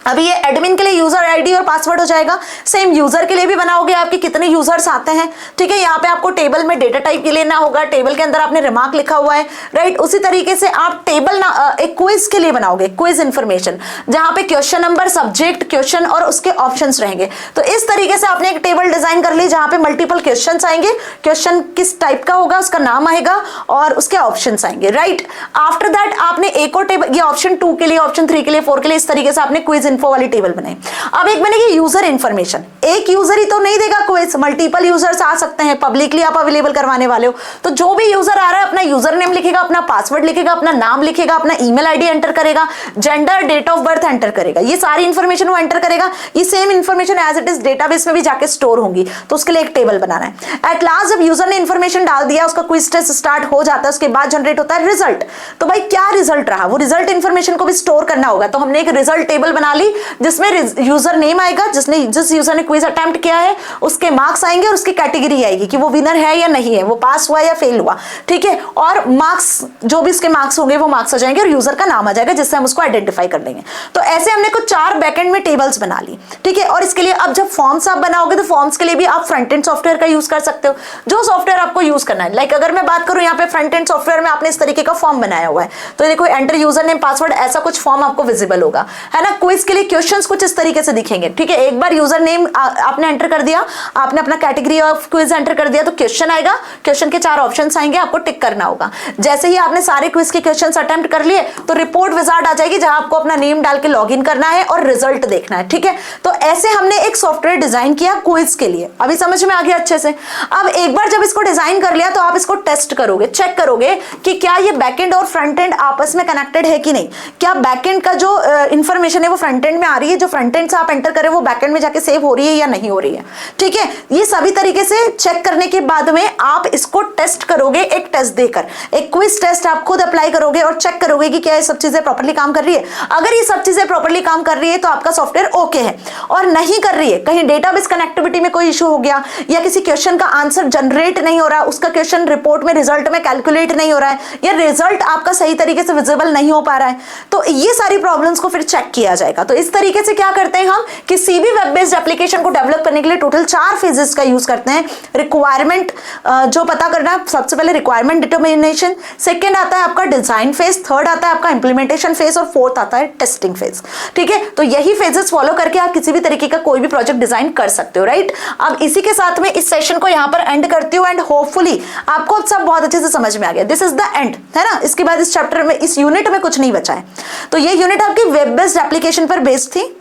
अभी ये एडमिन के लिए यूजर आईडी और पासवर्ड हो जाएगा, सेम यूजर के लिए भी बनाओगे आपके कितने यूजर्स आते हैं। ठीक है, यहाँ पे आपको टेबल में डेटा टाइप के लेना होगा, टेबल के अंदर आपने रिमार्क लिखा हुआ है, राइट। उसी तरीके से आप टेबल एक क्विज के लिए बनाओगे, क्विज इंफॉर्मेशन जहां पे क्वेश्चन नंबर, सब्जेक्ट, क्वेश्चन और उसके ऑप्शंस रहेंगे। तो इस तरीके से आपने एक टेबल डिजाइन कर ली जहां पे मल्टीपल क्वेश्चन आएंगे, क्वेश्चन किस टाइप का होगा उसका नाम आएगा और उसके ऑप्शंस आएंगे, राइट। आफ्टर दैट आपने एक और टेबल, ये ऑप्शन 2 के लिए, ऑप्शन 3 के लिए, 4 के लिए, इस तरीके से आपने क्विज इन्फो वाली टेबल बनाई। अब एक बनेगी यूजर इंफॉर्मेशन। एक यूजर ही तो नहीं देगा क्विज, मल्टीपल यूजर्स आ सकते हैं, पब्लिकली आप अवेलेबल करवाने वाले हो। तो जो भी यूजर आ रहा है अपना यूजर नेम लिखेगा, अपना पासवर्ड लिखेगा, अपना नाम लिखेगा, अपना ईमेल आईडी एंटर करेगा, gender, date of birth enter करेगा, ये सारी इंफॉर्मेशन वो एंटर करेगा। ये same information as it is database में भी जाके स्टोर होंगी, तो उसके लिए एक टेबल बनाना है। एट लास्ट जब यूजर ने इंफॉर्मेशन डाल दिया, उसका क्विज टेस्ट स्टार्ट हो जाता है, उसके बाद जनरेट होता है रिजल्ट। तो भाई क्या रिजल्ट रहा, वो रिजल्ट इंफॉर्मेशन को भी स्टोर करना होगा। तो हमने एक रिजल्ट टेबल बना ली जिसमें यूजर नेम आएगा, जिस यूजर ने क्विज अटेम्प्ट किया है, उसके मार्क्स आएंगे और उसकी कैटेगरी आएगी कि वो विनर है या नहीं है, वो पास हुआ या फेल हुआ। ठीक है, और मार्क्स जो भी उसके मार्क्स होंगे वो मार्क्स आ जाएंगे और यूजर का नाम आ जाएगा जिससे हम उसको आइडेंटिफाई कर लेंगे। तो ऐसे हमने कुछ 4 बैकएंड में टेबल्स बना ली। ठीक है, और इसके लिए अब जब फॉर्म्स आप बनाओगे तो फॉर्म्स के लिए भी आप फ्रंट एंड सॉफ्टवेयर का यूज कर सकते हो, जो सॉफ्टवेयर आपको यूज करना है। लाइक अगर मैं बात करूं यहाँ पे फ्रंट एंड सॉफ्टवेयर में आपने इस तरीके का फॉर्म बनाया हुआ है, तो देखो एंटर यूजर नेम पासवर्ड, ऐसा कुछ फॉर्म आपको विजिबल होगा, है ना। क्विज के लिए क्वेश्चंस कुछ इस तरीके से दिखेंगे। ठीक है, एक बार यूजर नेम आपने एंटर कर दिया, आपने अपना कैटेगरी ऑफ क्विज एंटर कर दिया, तो क्वेश्चन आएगा, क्वेश्चन के 4 ऑप्शंस आएंगे, आपको टिक करना होगा। जैसे ही आपने सारे क्विज के क्वेश्चंस अटेम्प्ट कर लिए तो रिपोर्ट विजार्ड आ जाएगी जहां आपको अपना नेम डाल के लॉगिन करना है और रिजल्ट देखना है। ठीक है, तो ऐसे हमने एक सॉफ्टवेयर डिजाइन किया क्विज के लिए। अभी समझ में आ गया अच्छे से। अब एक बार जब इसको डिजाइन कर लिया तो आप इसको टेस्ट करोगे, चेक करोगे कि क्या ये बैकएंड और फ्रंट एंड आपस में कनेक्टेड है कि नहीं, क्या बैकएंड का जो इंफॉर्मेशन है वो फ्रंट एंड में आ रही है, जो फ्रंट एंड से आप एंटर करें वो बैकएंड में जाके सेव हो रही है या नहीं हो रही है। ठीक है, ये सभी तरीके से चेक करने के बाद में आप इसको टेस्ट करोगे, एक टेस्ट देकर, एक क्विज टेस्ट आप खुद अप्लाई करोगे और चेक करोगे कि क्या ये सब चीजें प्रॉपर्ली काम कर रही है। अगर ये सब चीजें प्रॉपर्ली काम कर रही है तो आपका सॉफ्टवेयर ओके है, और नहीं कर रही है, कहीं डेटाबेस कनेक्टिविटी में कोई इशू हो गया या किसी क्वेश्चन का आंसर जनरेट नहीं हो रहा, उसका क्वेश्चन रिपोर्ट में रिजल्ट में कैलकुलेट नहीं हो रहा है, या रिजल्ट आपका सही तरीके से विजिबल नहीं हो पा रहा है, तो ये सारी प्रॉब्लम्स को फिर चेक किया जाएगा। तो इस तरीके से क्या करते हैं हम, किसी भी वेब बेस्ड एप्लीकेशन को डेवलप करने के लिए टोटल 4 फेजेस का यूज करते हैं। रिक्वायरमेंट जो पता करना है, सबसे पहले रिक्वायरमेंट डिटर्मिनेशन, सेकंड आता है आपका डिजाइन फेज, थर्ड आता है आपका इंप्लीमेंटेशन फेज और फोर्थ आता है टेस्टिंग फेज। ठीक है, तो यही फेजेस फॉलो करके आप किसी भी तरीके का कोई भी प्रोजेक्ट डिजाइन कर सकते हो, राइट। अब इसी के साथ में इस सेशन को यहाँ पर एंड करती हूँ एंड होपफुली आपको अब सब बहुत अच्छे से समझ में आ गया। दिस इज द एंड, है ना। इसके बाद इस चैप्टर में, इस यूनिट में कुछ नहीं बचा है। तो ये यूनिट आपकी वेब बेस्ड एप्लीकेशन पर बेस्ड थी,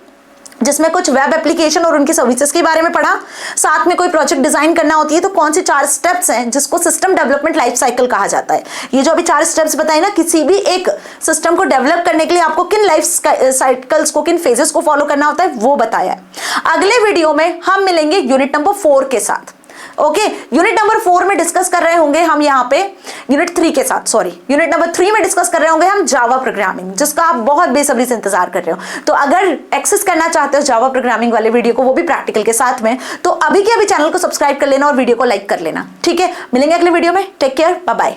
जिसमें कुछ वेब एप्लीकेशन और उनकी सर्विसेज के बारे में पढ़ा। साथ में कोई प्रोजेक्ट डिजाइन करना होती है तो कौन सी 4 स्टेप्स हैं जिसको सिस्टम डेवलपमेंट लाइफ साइकिल कहा जाता है। ये जो अभी 4 स्टेप्स बताए ना, किसी भी एक सिस्टम को डेवलप करने के लिए आपको किन लाइफ साइकिल्स को, किन फेजेस को फॉलो करना होता है, वो बताया है। अगले वीडियो में हम मिलेंगे यूनिट नंबर 4 के साथ। ओके, यूनिट नंबर 4 में डिस्कस कर रहे होंगे हम यहाँ पे, यूनिट 3 के साथ, सॉरी, यूनिट नंबर 3 में डिस्कस कर रहे होंगे हम जावा प्रोग्रामिंग, जिसका आप बहुत बेसब्री से इंतजार कर रहे हो। तो अगर एक्सेस करना चाहते हो जावा प्रोग्रामिंग वाले वीडियो को, वो भी प्रैक्टिकल के साथ में, तो अभी के अभी चैनल को सब्सक्राइब कर लेना और वीडियो को लाइक कर लेना। ठीक है, मिलेंगे अगले वीडियो में। Take care, bye bye.